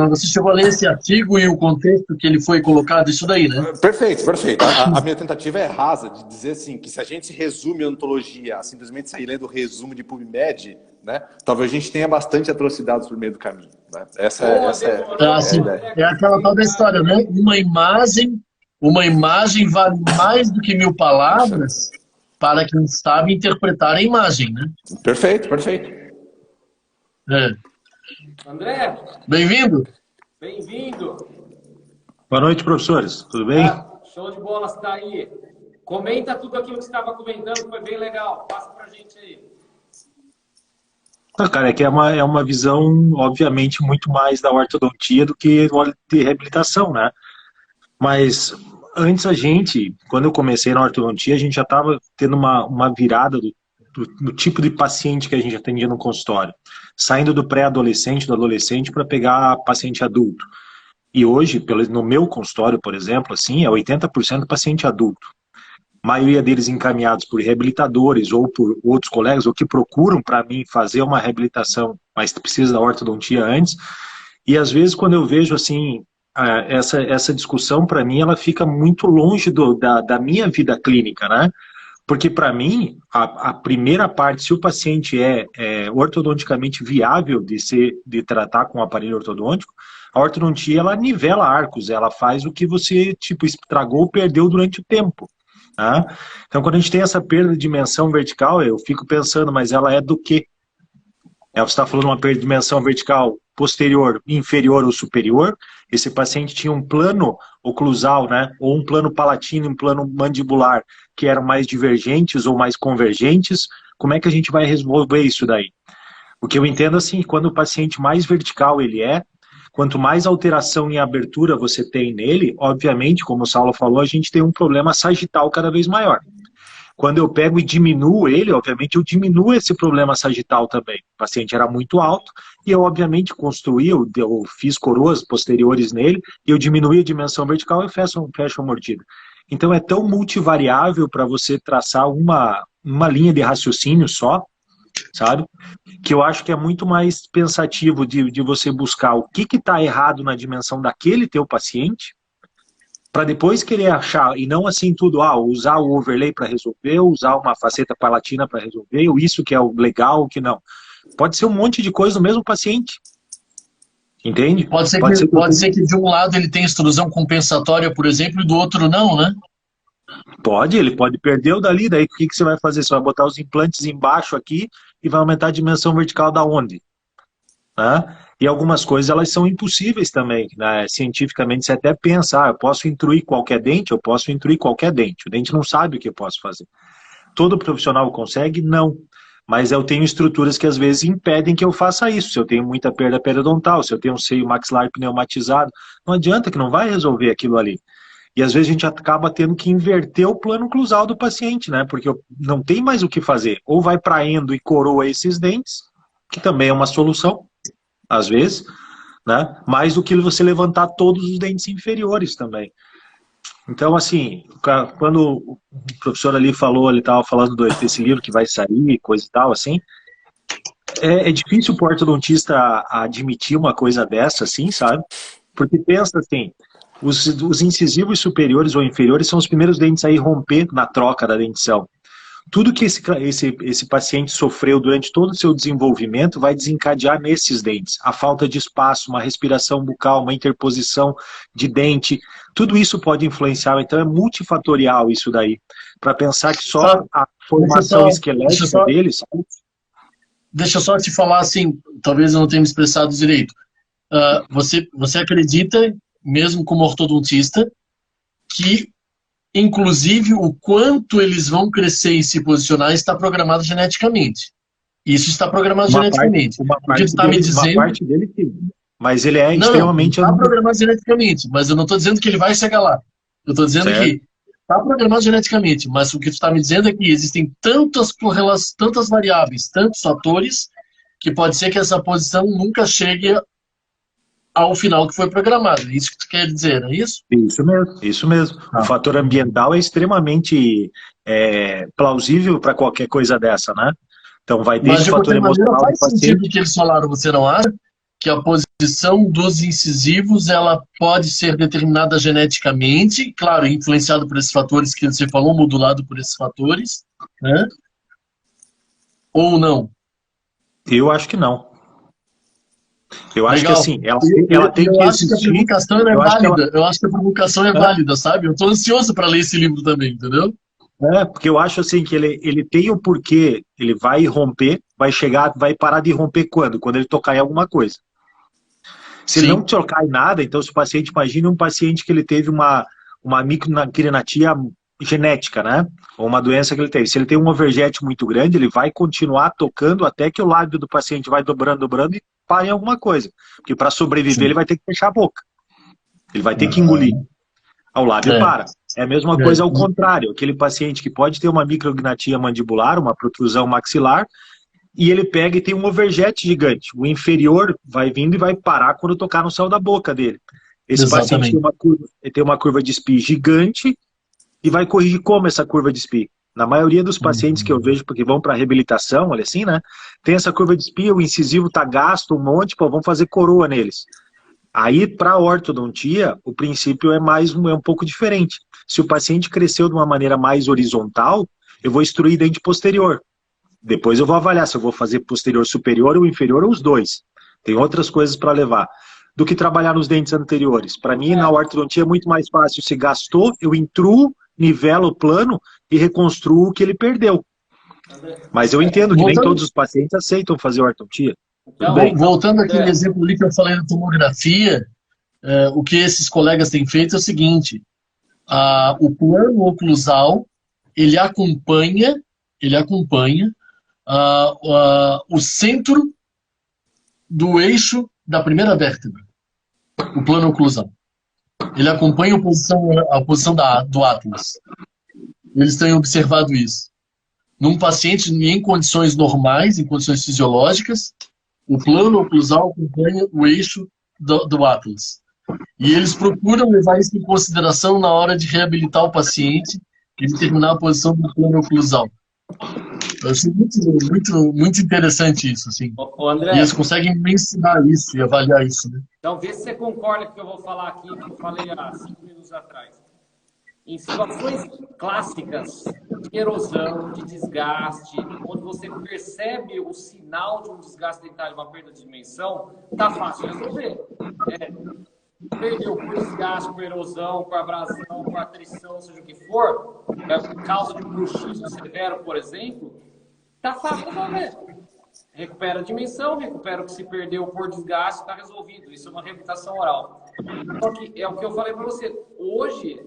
você chegou a ler esse artigo e o contexto que ele foi colocado, isso daí, né? Perfeito. A minha tentativa é rasa, de dizer assim, que se a gente resume a odontologia a simplesmente sair lendo o resumo de PubMed, né, talvez a gente tenha bastante atrocidades por meio do caminho. Né? Essa é a ideia. É aquela tal da história, né? Uma imagem vale mais do que 1000 palavras para quem sabe interpretar a imagem, né? Perfeito. André. Bem-vindo. Bem-vindo. Boa noite, professores. Tudo bem? Show de bola, você está aí. Comenta tudo aquilo que você estava comentando, que foi bem legal. Passa pra gente aí. Não, cara, é que é uma visão, obviamente, muito mais da ortodontia do que de reabilitação, né? Mas antes quando eu comecei na ortodontia, a gente já estava tendo uma virada do tipo de paciente que a gente atendia no consultório, saindo do pré-adolescente, do adolescente, para pegar paciente adulto. E hoje, no meu consultório, por exemplo, assim, é 80% paciente adulto. A maioria deles encaminhados por reabilitadores ou por outros colegas, ou que procuram para mim fazer uma reabilitação, mas precisa da ortodontia antes. E às vezes, quando eu vejo assim, essa discussão, para mim, ela fica muito longe da minha vida clínica, né? Porque, para mim, a primeira parte, se o paciente é ortodonticamente viável de tratar com o aparelho ortodôntico, a ortodontia, ela nivela arcos, ela faz o que você, tipo, estragou ou perdeu durante o tempo. Tá? Então, quando a gente tem essa perda de dimensão vertical, eu fico pensando, mas ela é do quê? Você está falando uma perda de dimensão vertical posterior, inferior ou superior? Esse paciente tinha um plano oclusal, né? Ou um plano palatino, um plano mandibular, que eram mais divergentes ou mais convergentes. Como é que a gente vai resolver isso daí? O que eu entendo assim, quando o paciente mais vertical ele quanto mais alteração em abertura você tem nele, obviamente, como o Saulo falou, a gente tem um problema sagital cada vez maior. Quando eu pego e diminuo ele, obviamente eu diminuo esse problema sagital também. O paciente era muito alto e eu, obviamente, eu fiz coroas posteriores nele e eu diminuí a dimensão vertical e fecho a mordida. Então é tão multivariável para você traçar uma linha de raciocínio só, sabe? Que eu acho que é muito mais pensativo de você buscar o que está errado na dimensão daquele teu paciente, para depois querer achar, e não assim tudo, usar o overlay para resolver, usar uma faceta palatina para resolver, ou isso que é o legal, o que não. Pode ser um monte de coisa no mesmo paciente. Entende? Pode ser que de um lado ele tenha extrusão compensatória, por exemplo, e do outro não, né? Ele pode perder o dali, daí o que você vai fazer? Você vai botar os implantes embaixo aqui e vai aumentar a dimensão vertical da onde? Né? E algumas coisas elas são impossíveis também, né? Cientificamente você até pensa, eu posso intruir qualquer dente, o dente não sabe o que eu posso fazer. Todo profissional consegue? Não. Mas eu tenho estruturas que às vezes impedem que eu faça isso. Se eu tenho muita perda periodontal, se eu tenho um seio maxilar pneumatizado, não adianta que não vai resolver aquilo ali. E às vezes a gente acaba tendo que inverter o plano oclusal do paciente, né? Porque não tem mais o que fazer. Ou vai para endo e coroa esses dentes, que também é uma solução, às vezes, né? Mais do que você levantar todos os dentes inferiores também. Então, assim, quando o professor ali falou, ele estava falando desse livro que vai sair, coisa e tal, assim, é difícil o ortodontista admitir uma coisa dessa, assim, sabe? Porque pensa assim, os incisivos superiores ou inferiores são os primeiros dentes a ir romper na troca da dentição. Tudo que esse paciente sofreu durante todo o seu desenvolvimento vai desencadear nesses dentes. A falta de espaço, uma respiração bucal, uma interposição de dente, tudo isso pode influenciar. Então é multifatorial isso daí. Para pensar que só a formação esquelética deles... Deixa eu só te falar assim, talvez eu não tenha me expressado direito. Você acredita, mesmo como ortodontista, que inclusive o quanto eles vão crescer e se posicionar está programado geneticamente. Isso está programado geneticamente. Uma parte dele sim. Mas ele é extremamente... Não, está programado geneticamente, mas eu não estou dizendo que ele vai chegar lá. Eu estou dizendo que está programado geneticamente, mas o que tu está me dizendo é que existem tantas variáveis, tantos fatores, que pode ser que essa posição nunca chegue ao final que foi programado. É isso que tu quer dizer, não é isso? Isso mesmo. O fator ambiental é extremamente plausível para qualquer coisa dessa, né? Então vai desde o fator emocional do paciente. Faz sentido que eles falaram, você não acha? Que a posição dos incisivos, ela pode ser determinada geneticamente, claro, influenciado por esses fatores que você falou, modulado por esses fatores, né? Ou não? Eu acho que não. Eu acho que assim, ela tem que existir. Eu acho que a provocação é válida, sabe? Eu estou ansioso para ler esse livro também, entendeu? Porque eu acho assim que ele tem o porquê, ele vai romper, vai parar de romper quando? Quando ele tocar em alguma coisa. Se não tocar em nada, então se o paciente, imagina um paciente que ele teve uma microcrinatia genética, né? Ou uma doença que ele teve. Se ele tem um overjet muito grande, ele vai continuar tocando até que o lábio do paciente vai dobrando e para em alguma coisa. Porque para sobreviver ele vai ter que fechar a boca. Ele vai ter que engolir. O lábio para. É a mesma É. coisa ao contrário. Aquele paciente que pode ter uma micrognatia mandibular, uma protrusão maxilar, e ele pega e tem um overjet gigante. O inferior vai vindo e vai parar quando tocar no céu da boca dele. Esse paciente tem uma curva de SPI gigante e vai corrigir como essa curva de SPI? Na maioria dos pacientes que eu vejo, porque vão para reabilitação, olha assim, né? Tem essa curva de SPI, o incisivo está gasto, um monte, pô, vamos fazer coroa neles. Aí, para a ortodontia, o princípio é um pouco diferente. Se o paciente cresceu de uma maneira mais horizontal, eu vou instruir dente posterior. Depois eu vou avaliar se eu vou fazer posterior superior ou inferior ou os dois. Tem outras coisas para levar. Do que trabalhar nos dentes anteriores. Para mim, na ortodontia é muito mais fácil. Se gastou, eu intruo, nivelo o plano e reconstruo o que ele perdeu. Mas eu entendo que nem todos os pacientes aceitam fazer ortodontia. Tudo bem. Voltando aqui no exemplo ali que eu falei da tomografia, o que esses colegas têm feito é o seguinte: o plano oclusal ele acompanha o centro do eixo da primeira vértebra, o plano oclusal. Ele acompanha a posição do Atlas. Eles têm observado isso. Num paciente em condições normais, em condições fisiológicas, o plano oclusal acompanha o eixo do Atlas. E eles procuram levar isso em consideração na hora de reabilitar o paciente e determinar a posição do plano oclusal. Eu achei muito interessante isso, assim. André, e eles conseguem me ensinar isso e avaliar isso, né? Então, vê se você concorda com o que eu vou falar aqui, que eu falei há 5 minutos atrás. Em situações clássicas de erosão, de desgaste, onde você percebe o sinal de um desgaste dentário, uma perda de dimensão, tá fácil de resolver. Perdeu por desgaste, por erosão, por abrasão, por atrição, seja o que for, por causa de um bruxismo severo, por exemplo, tá fácil de resolver. Recupera a dimensão, recupera o que se perdeu por desgaste, está resolvido. Isso é uma reabilitação oral. Só que é o que eu falei para você. Hoje,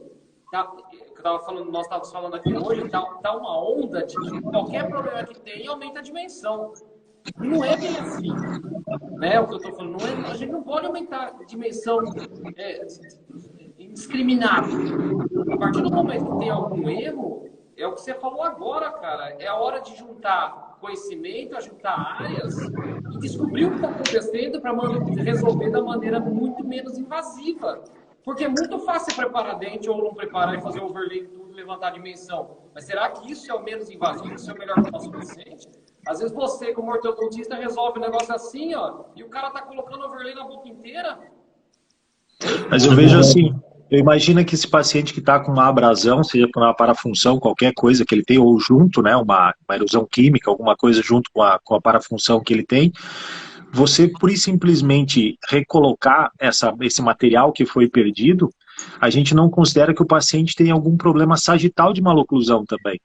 nós estávamos falando aqui hoje, tá uma onda de que qualquer problema que tem aumenta a dimensão. Não é bem assim. Né? O que eu estou falando, a gente não pode aumentar a dimensão indiscriminada. A partir do momento que tem algum erro, é o que você falou agora, cara. É a hora de juntar conhecimento, juntar áreas e descobrir o que está acontecendo para resolver da maneira muito menos invasiva. Porque é muito fácil preparar dente ou não preparar e fazer overlay em tudo, levantar a dimensão. Mas será que isso é o menos invasivo? Isso é o melhor para o nosso paciente? Às vezes você, como ortodontista, resolve um negócio assim, ó, e o cara tá colocando overlay na boca inteira. Mas eu vejo assim, eu imagino que esse paciente que está com uma abrasão, seja por uma parafunção, qualquer coisa que ele tem, ou junto, né, uma erosão química, alguma coisa junto com a parafunção que ele tem, você, por simplesmente recolocar esse material que foi perdido, a gente não considera que o paciente tem algum problema sagital de maloclusão também.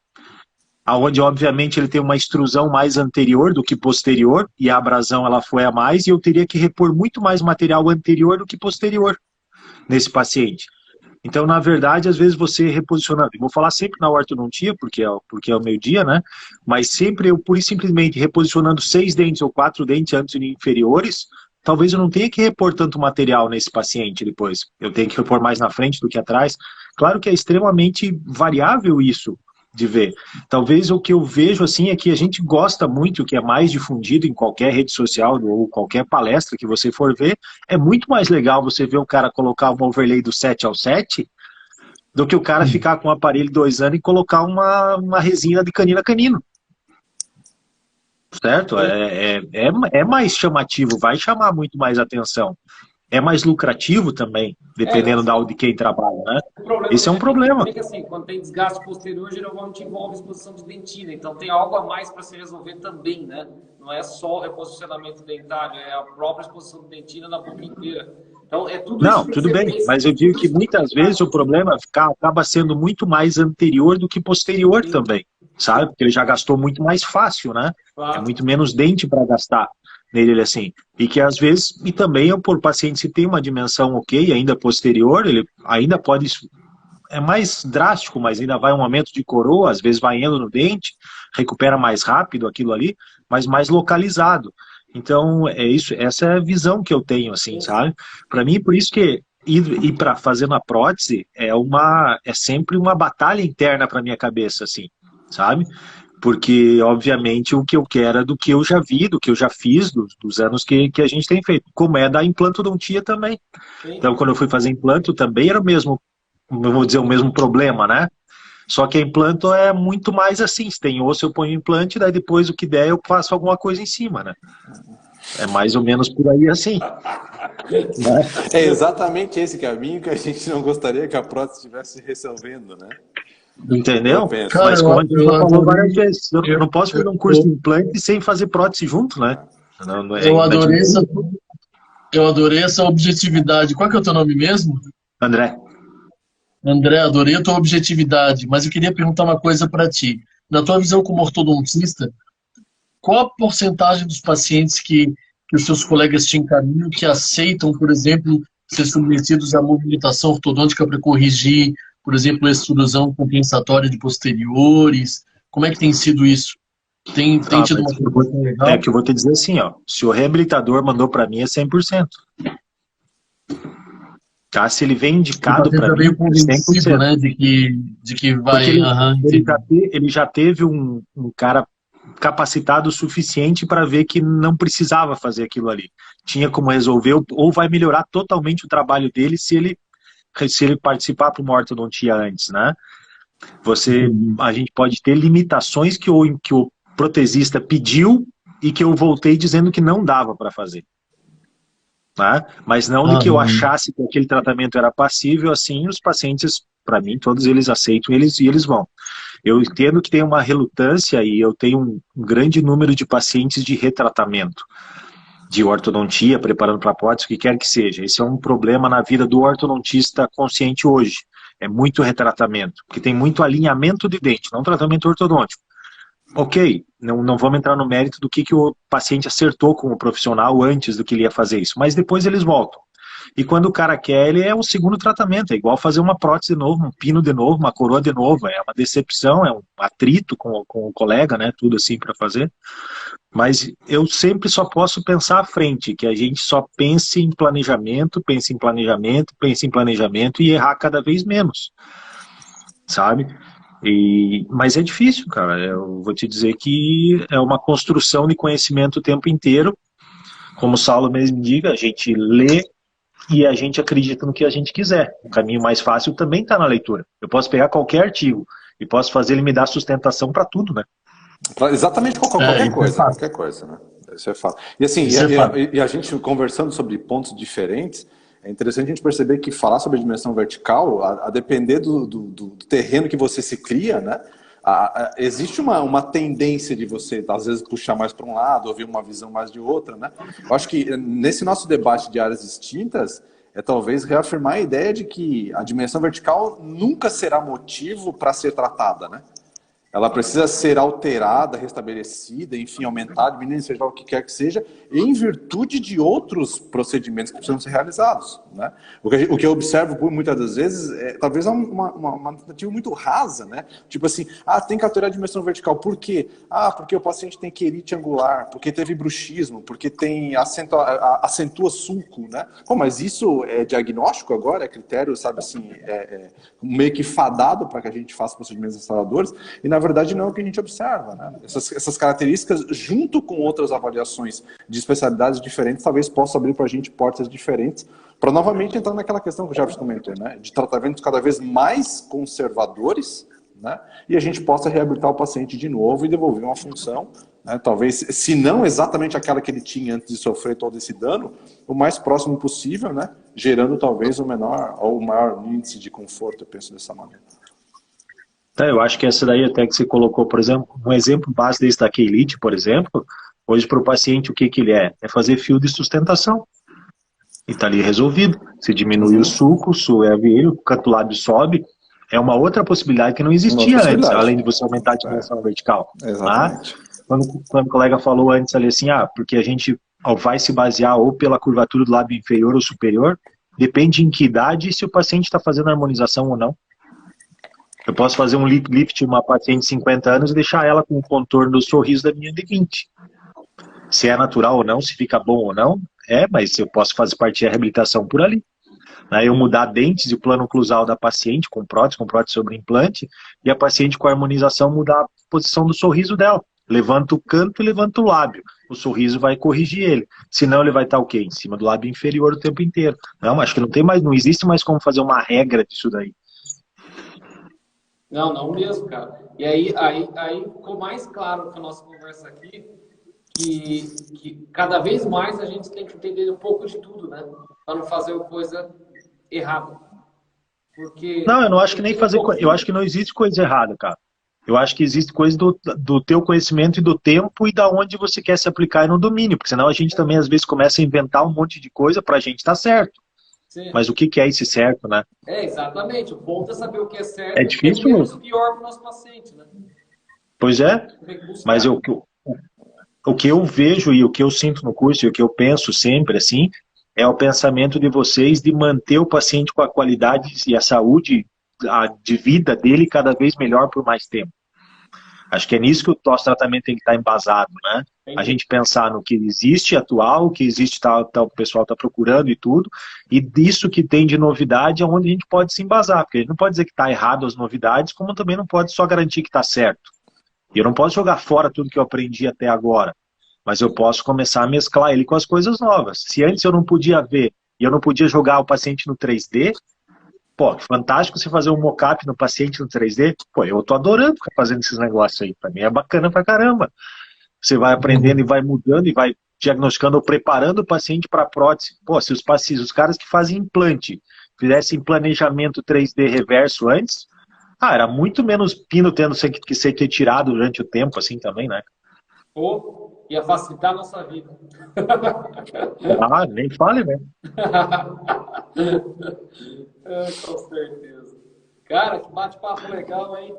Onde, obviamente, ele tem uma extrusão mais anterior do que posterior, e a abrasão ela foi a mais, e eu teria que repor muito mais material anterior do que posterior nesse paciente. Então, na verdade, às vezes você reposicionando, vou falar sempre na ortodontia, porque é o meio-dia, né? Mas sempre eu, pura e simplesmente, reposicionando 6 dentes ou 4 dentes antes e inferiores, talvez eu não tenha que repor tanto material nesse paciente depois. Eu tenho que repor mais na frente do que atrás. Claro que é extremamente variável isso de ver. Talvez o que eu vejo assim é que a gente gosta muito, que é mais difundido em qualquer rede social ou qualquer palestra que você for ver, é muito mais legal você ver o cara colocar um overlay do 7/7 do que o cara ficar com um aparelho 2 anos e colocar uma resina de canino a canino. Certo? É mais chamativo, vai chamar muito mais atenção. É mais lucrativo também, dependendo de quem trabalha, né? Esse é um problema. É que, assim, quando tem desgaste posterior, geralmente envolve exposição de dentina. Então tem algo a mais para se resolver também, né? Não é só o reposicionamento dentário, é a própria exposição de dentina na boca inteira. Então é tudo isso. Não, tudo bem, mas eu digo que muitas vezes o problema acaba sendo muito mais anterior do que posterior também, sabe? Porque ele já gastou muito mais fácil, né? Claro. É muito menos dente para gastar nele assim, e que às vezes, e também por paciente se tem uma dimensão ok, ainda posterior, ele ainda pode, é mais drástico, mas ainda vai um aumento de coroa, às vezes vai indo no dente, recupera mais rápido aquilo ali, mas mais localizado. Então, é isso, essa é a visão que eu tenho, assim, sabe? Para mim, por isso que ir para fazer uma prótese é sempre uma batalha interna para minha cabeça, assim, sabe? Porque, obviamente, o que eu quero é do que eu já vi, do que eu já fiz, dos anos que a gente tem feito, como é da implantodontia também. Então, quando eu fui fazer implanto, também era o mesmo, eu vou dizer, o mesmo problema, né? Só que a implanto é muito mais assim, se tem osso eu ponho implante, daí depois o que der eu faço alguma coisa em cima, né? É mais ou menos por aí assim. É exatamente esse caminho que a gente não gostaria que a prótese estivesse resolvendo, né? Eu Entendeu? penso. Cara, Mas como a gente já falou várias adorei, vezes, eu não posso fazer um curso de implante sem fazer prótese junto, né? Não é eu adorei essa, inadmissível. eu adorei essa objetividade. Qual que é o teu nome mesmo? André, André, adorei a tua objetividade, mas eu queria perguntar uma coisa para ti. Na tua visão como ortodontista, qual a porcentagem dos pacientes que os seus colegas te encaminham que aceitam, por exemplo, ser submetidos à movimentação ortodôntica para corrigir, por exemplo, a extrusão compensatória de posteriores? Como é que tem sido isso? Tem tido uma mas contribuição é legal? que eu vou te dizer assim, ó, se o reabilitador mandou para mim é 100%. Tá? Se ele vem O indicado paciente para já mim, veio é convencido, 100%. né, de que Porque vai. Aham, entendi. ele já teve um cara capacitado o suficiente para ver que não precisava fazer aquilo ali. Tinha como resolver, ou vai melhorar totalmente o trabalho dele se ele participar para uma ortodontia antes, né? Entendi. A gente pode ter limitações que o protesista pediu e que eu voltei dizendo que não dava para fazer. Tá? Mas não de que eu Aham. achasse que aquele tratamento era passível, assim, os pacientes, para mim, todos eles aceitam e eles vão. Eu entendo que tem uma relutância e eu tenho um grande número de pacientes de retratamento, de ortodontia, preparando para prótese, o que quer que seja. Esse é um problema na vida do ortodontista consciente hoje. É muito retratamento, porque tem muito alinhamento de dente, não tratamento ortodôntico. Ok, não vamos entrar no mérito do que o paciente acertou com o profissional antes do que ele ia fazer isso, mas depois eles voltam. E quando o cara quer, ele é o segundo tratamento, é igual fazer uma prótese de novo, um pino de novo, uma coroa de novo, é uma decepção, é um atrito com o colega, né, tudo assim para fazer. Mas eu sempre só posso pensar à frente, que a gente só pense em planejamento, pense em planejamento, pense em planejamento e errar cada vez menos, sabe? Mas é difícil, cara. Eu vou te dizer que é uma construção de conhecimento o tempo inteiro. Como o Saulo mesmo diga, a gente lê e a gente acredita no que a gente quiser. O caminho mais fácil também está na leitura. Eu posso pegar qualquer artigo e posso fazer ele me dar sustentação para tudo, né? Exatamente Isso é fato. qualquer coisa, né? Isso é fato. E assim, Isso é fato. e a gente conversando sobre pontos diferentes, é interessante a gente perceber que falar sobre a dimensão vertical, a depender do terreno que você se cria, né? Existe uma tendência de você, às vezes, puxar mais para um lado, ouvir uma visão mais de outra, né? Eu acho que nesse nosso debate de áreas distintas, é talvez reafirmar a ideia de que a dimensão vertical nunca será motivo para ser tratada, né? Ela precisa ser alterada, restabelecida, enfim, aumentada, diminuída, seja lá o que quer que seja, em virtude de outros procedimentos que precisam ser realizados, né? O que eu observo por muitas das vezes é talvez uma tentativa muito rasa, né? Tipo assim, tem que alterar a dimensão vertical. Por quê? Porque o paciente tem querite angular, porque teve bruxismo, porque tem acentua sulco, né? Pô, mas isso é diagnóstico agora? É critério, sabe assim, meio que fadado para que a gente faça procedimentos restauradores? E na verdade não é o que a gente observa, né? Essas características, junto com outras avaliações de especialidades diferentes, talvez possa abrir para a gente portas diferentes, para novamente entrar naquela questão que o Jefferson comentou, né? De tratamentos cada vez mais conservadores, né? E a gente possa reabilitar o paciente de novo e devolver uma função, né? Talvez, se não exatamente aquela que ele tinha antes de sofrer todo esse dano, o mais próximo possível, né? Gerando talvez o menor ou o maior índice de conforto, eu penso dessa maneira. Eu acho que essa daí até que você colocou, por exemplo, um exemplo básico desse da Keylite, por exemplo, hoje para o paciente o que ele é? É fazer fio de sustentação. E está ali resolvido. Se diminui o sulco, o canto lábio sobe, é uma outra possibilidade que não existia antes, além de você aumentar a dimensão vertical. Exatamente. Tá? Quando o colega falou antes ali assim, porque a gente vai se basear ou pela curvatura do lábio inferior ou superior, depende em que idade e se o paciente está fazendo harmonização ou não. Eu posso fazer um lift uma paciente de 50 anos e deixar ela com o contorno do sorriso da minha de 20. Se é natural ou não, se fica bom ou não, mas eu posso fazer parte da reabilitação por ali. Né? Eu mudar dentes e o plano oclusal da paciente com prótese sobre implante, e a paciente com harmonização mudar a posição do sorriso dela. Levanta o canto e levanta o lábio. O sorriso vai corrigir ele. Senão ele vai estar o quê? Em cima do lábio inferior o tempo inteiro. Não, acho que não existe mais como fazer uma regra disso daí. Não, não mesmo, cara. E aí ficou mais claro com a nossa conversa aqui que cada vez mais a gente tem que entender um pouco de tudo, né? Para não fazer coisa errada. Porque Não, eu não acho que nem fazer coisa. Eu acho que não existe coisa errada, cara. Eu acho que existe coisa do teu conhecimento e do tempo e da onde você quer se aplicar e no domínio, porque senão a gente também às vezes começa a inventar um monte de coisa pra gente estar certo. Sim. Mas o que é esse certo, né? Exatamente. O ponto é saber o que é certo É e difícil, o que é menos pior para o nosso paciente, né? Pois é, mas o que eu vejo e o que eu sinto no curso e o que eu penso sempre, assim, é o pensamento de vocês de manter o paciente com a qualidade e a saúde de vida dele cada vez melhor por mais tempo. Acho que é nisso que o nosso tratamento tem que estar embasado, né? A gente pensar no que existe atual, o que existe, o pessoal está procurando e tudo, e disso que tem de novidade é onde a gente pode se embasar, porque a gente não pode dizer que está errado as novidades, como também não pode só garantir que está certo. E eu não posso jogar fora tudo que eu aprendi até agora, mas eu posso começar a mesclar ele com as coisas novas. Se antes eu não podia ver e eu não podia jogar o paciente no 3D, pô, fantástico você fazer um mock-up no paciente no 3D. Pô, eu tô adorando ficar fazendo esses negócios aí. Pra mim é bacana pra caramba. Você vai aprendendo e vai mudando e vai diagnosticando ou preparando o paciente para prótese. Pô, se os caras que fazem implante fizessem planejamento 3D reverso antes, era muito menos pino tendo que ser retirado durante o tempo, assim também, né? Ou ia facilitar a nossa vida. Nem fale, né? Com certeza. Cara, que bate-papo legal, hein?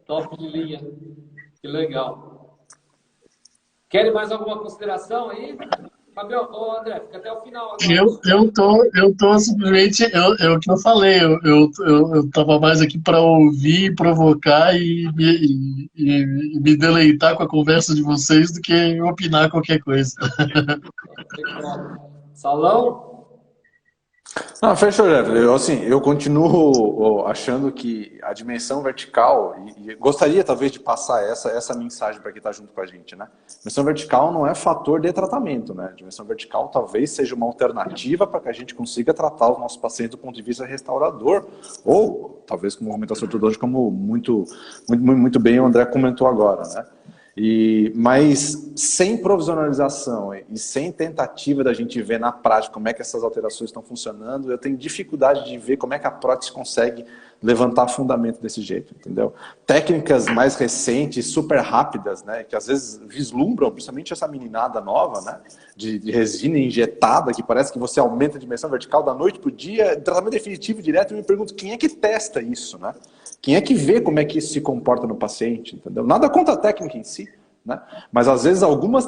Top de linha. Que legal. Querem mais alguma consideração aí? Fabião, ô André, fica até o final agora. Eu tô simplesmente, é o que eu falei, eu tava mais aqui para ouvir, provocar e me deleitar com a conversa de vocês do que opinar qualquer coisa. Salão? Não, fechou, Jeff. Eu continuo achando que a dimensão vertical, e gostaria talvez de passar essa mensagem para quem está junto com a gente, né? Dimensão vertical não é fator de tratamento, né? Dimensão vertical talvez seja uma alternativa para que a gente consiga tratar os nossos pacientes do ponto de vista restaurador, ou talvez com movimentação ortodôntica, como muito bem o André comentou agora, né? Mas sem provisionalização e sem tentativa da gente ver na prática como é que essas alterações estão funcionando, eu tenho dificuldade de ver como é que a prótese consegue levantar fundamento desse jeito, entendeu? Técnicas mais recentes, super rápidas, né, que às vezes vislumbram, principalmente essa meninada nova, né, de resina injetada, que parece que você aumenta a dimensão vertical da noite para o dia, tratamento definitivo direto, eu me pergunto quem é que testa isso, né? Quem é que vê como é que isso se comporta no paciente, entendeu? Nada contra a técnica em si, né? Mas às vezes algumas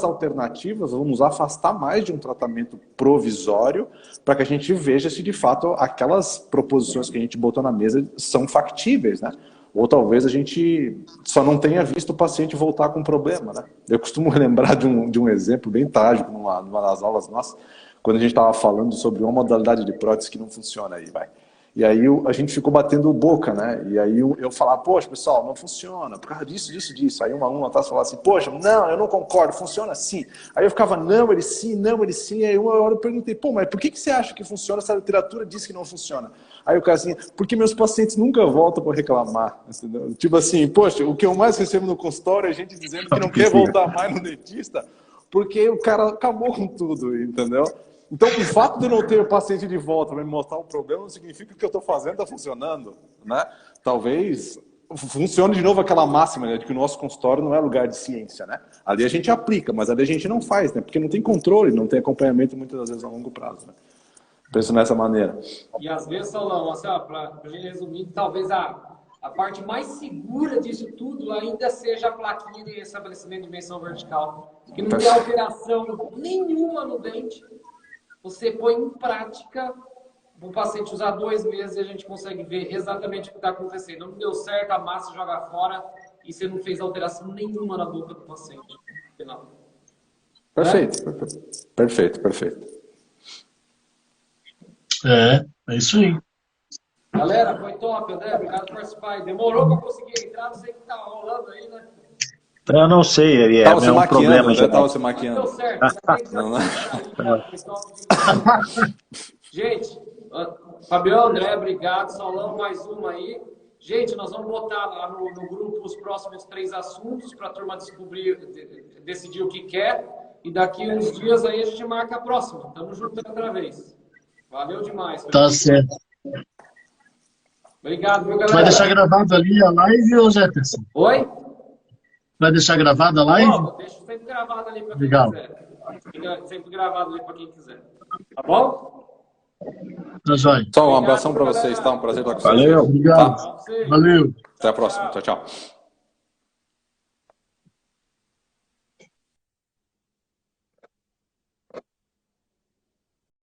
alternativas vão nos afastar mais de um tratamento provisório para que a gente veja se de fato aquelas proposições que a gente botou na mesa são factíveis, né? Ou talvez a gente só não tenha visto o paciente voltar com problema, né? Eu costumo lembrar de um exemplo bem trágico numa das aulas nossas, quando a gente estava falando sobre uma modalidade de prótese que não funciona aí, vai. E aí a gente ficou batendo boca, né? E aí eu falava, poxa, pessoal, não funciona, por causa disso. Aí uma aluna atrás falava assim, poxa, não, eu não concordo, funciona sim. Aí eu ficava, não, ele sim. E aí uma hora eu perguntei, pô, mas por que você acha que funciona se a literatura diz que não funciona? Aí o cara assim, porque meus pacientes nunca voltam para reclamar, entendeu? Tipo assim, poxa, o que eu mais recebo no consultório é gente dizendo que não quer voltar mais no dentista, porque o cara acabou com tudo, entendeu? Então, o fato de eu não ter o paciente de volta para me mostrar um problema não significa que o que eu estou fazendo está funcionando, né? Talvez funcione de novo aquela máxima, né, de que o nosso consultório não é lugar de ciência, né? Ali a gente aplica, mas ali a gente não faz, né? Porque não tem controle, não tem acompanhamento muitas das vezes a longo prazo, né? Penso nessa maneira. E às vezes, Saulão, assim, para a gente resumir, talvez a parte mais segura disso tudo ainda seja a plaquinha de estabelecimento de dimensão vertical, que não tem alteração nenhuma no dente. Você põe em prática, o paciente usar 2 meses e a gente consegue ver exatamente o que está acontecendo. Não deu certo, a massa joga fora e você não fez alteração nenhuma na boca do paciente. Final. Perfeito. É isso aí. Galera, foi top, André. Obrigado por participar. Demorou para conseguir entrar, não sei o que tá rolando aí, né? Eu não sei, é Tava se um maquiando, problema né? já. Tava se Deu maquiando. certo. Gente, Fabião, André, obrigado. Saulão, mais uma aí. Gente, nós vamos botar lá no grupo os próximos 3 assuntos para a turma decidir o que quer. E daqui uns dias aí a gente marca a próxima. Tamo junto outra vez. Valeu demais. Tá certo. Obrigado, meu galera. Vai deixar gravado ali a live, ô Jefferson? Oi? Vai deixar gravada a live? Ó, deixa sempre gravado ali para quem Legal. quiser. Fica sempre gravado ali para quem quiser. Tá bom? Tá jóia. Só um abração para vocês, tá? Um prazer estar com vocês. Valeu. Obrigado. Tá? Valeu. Até a próxima. Tchau, tchau.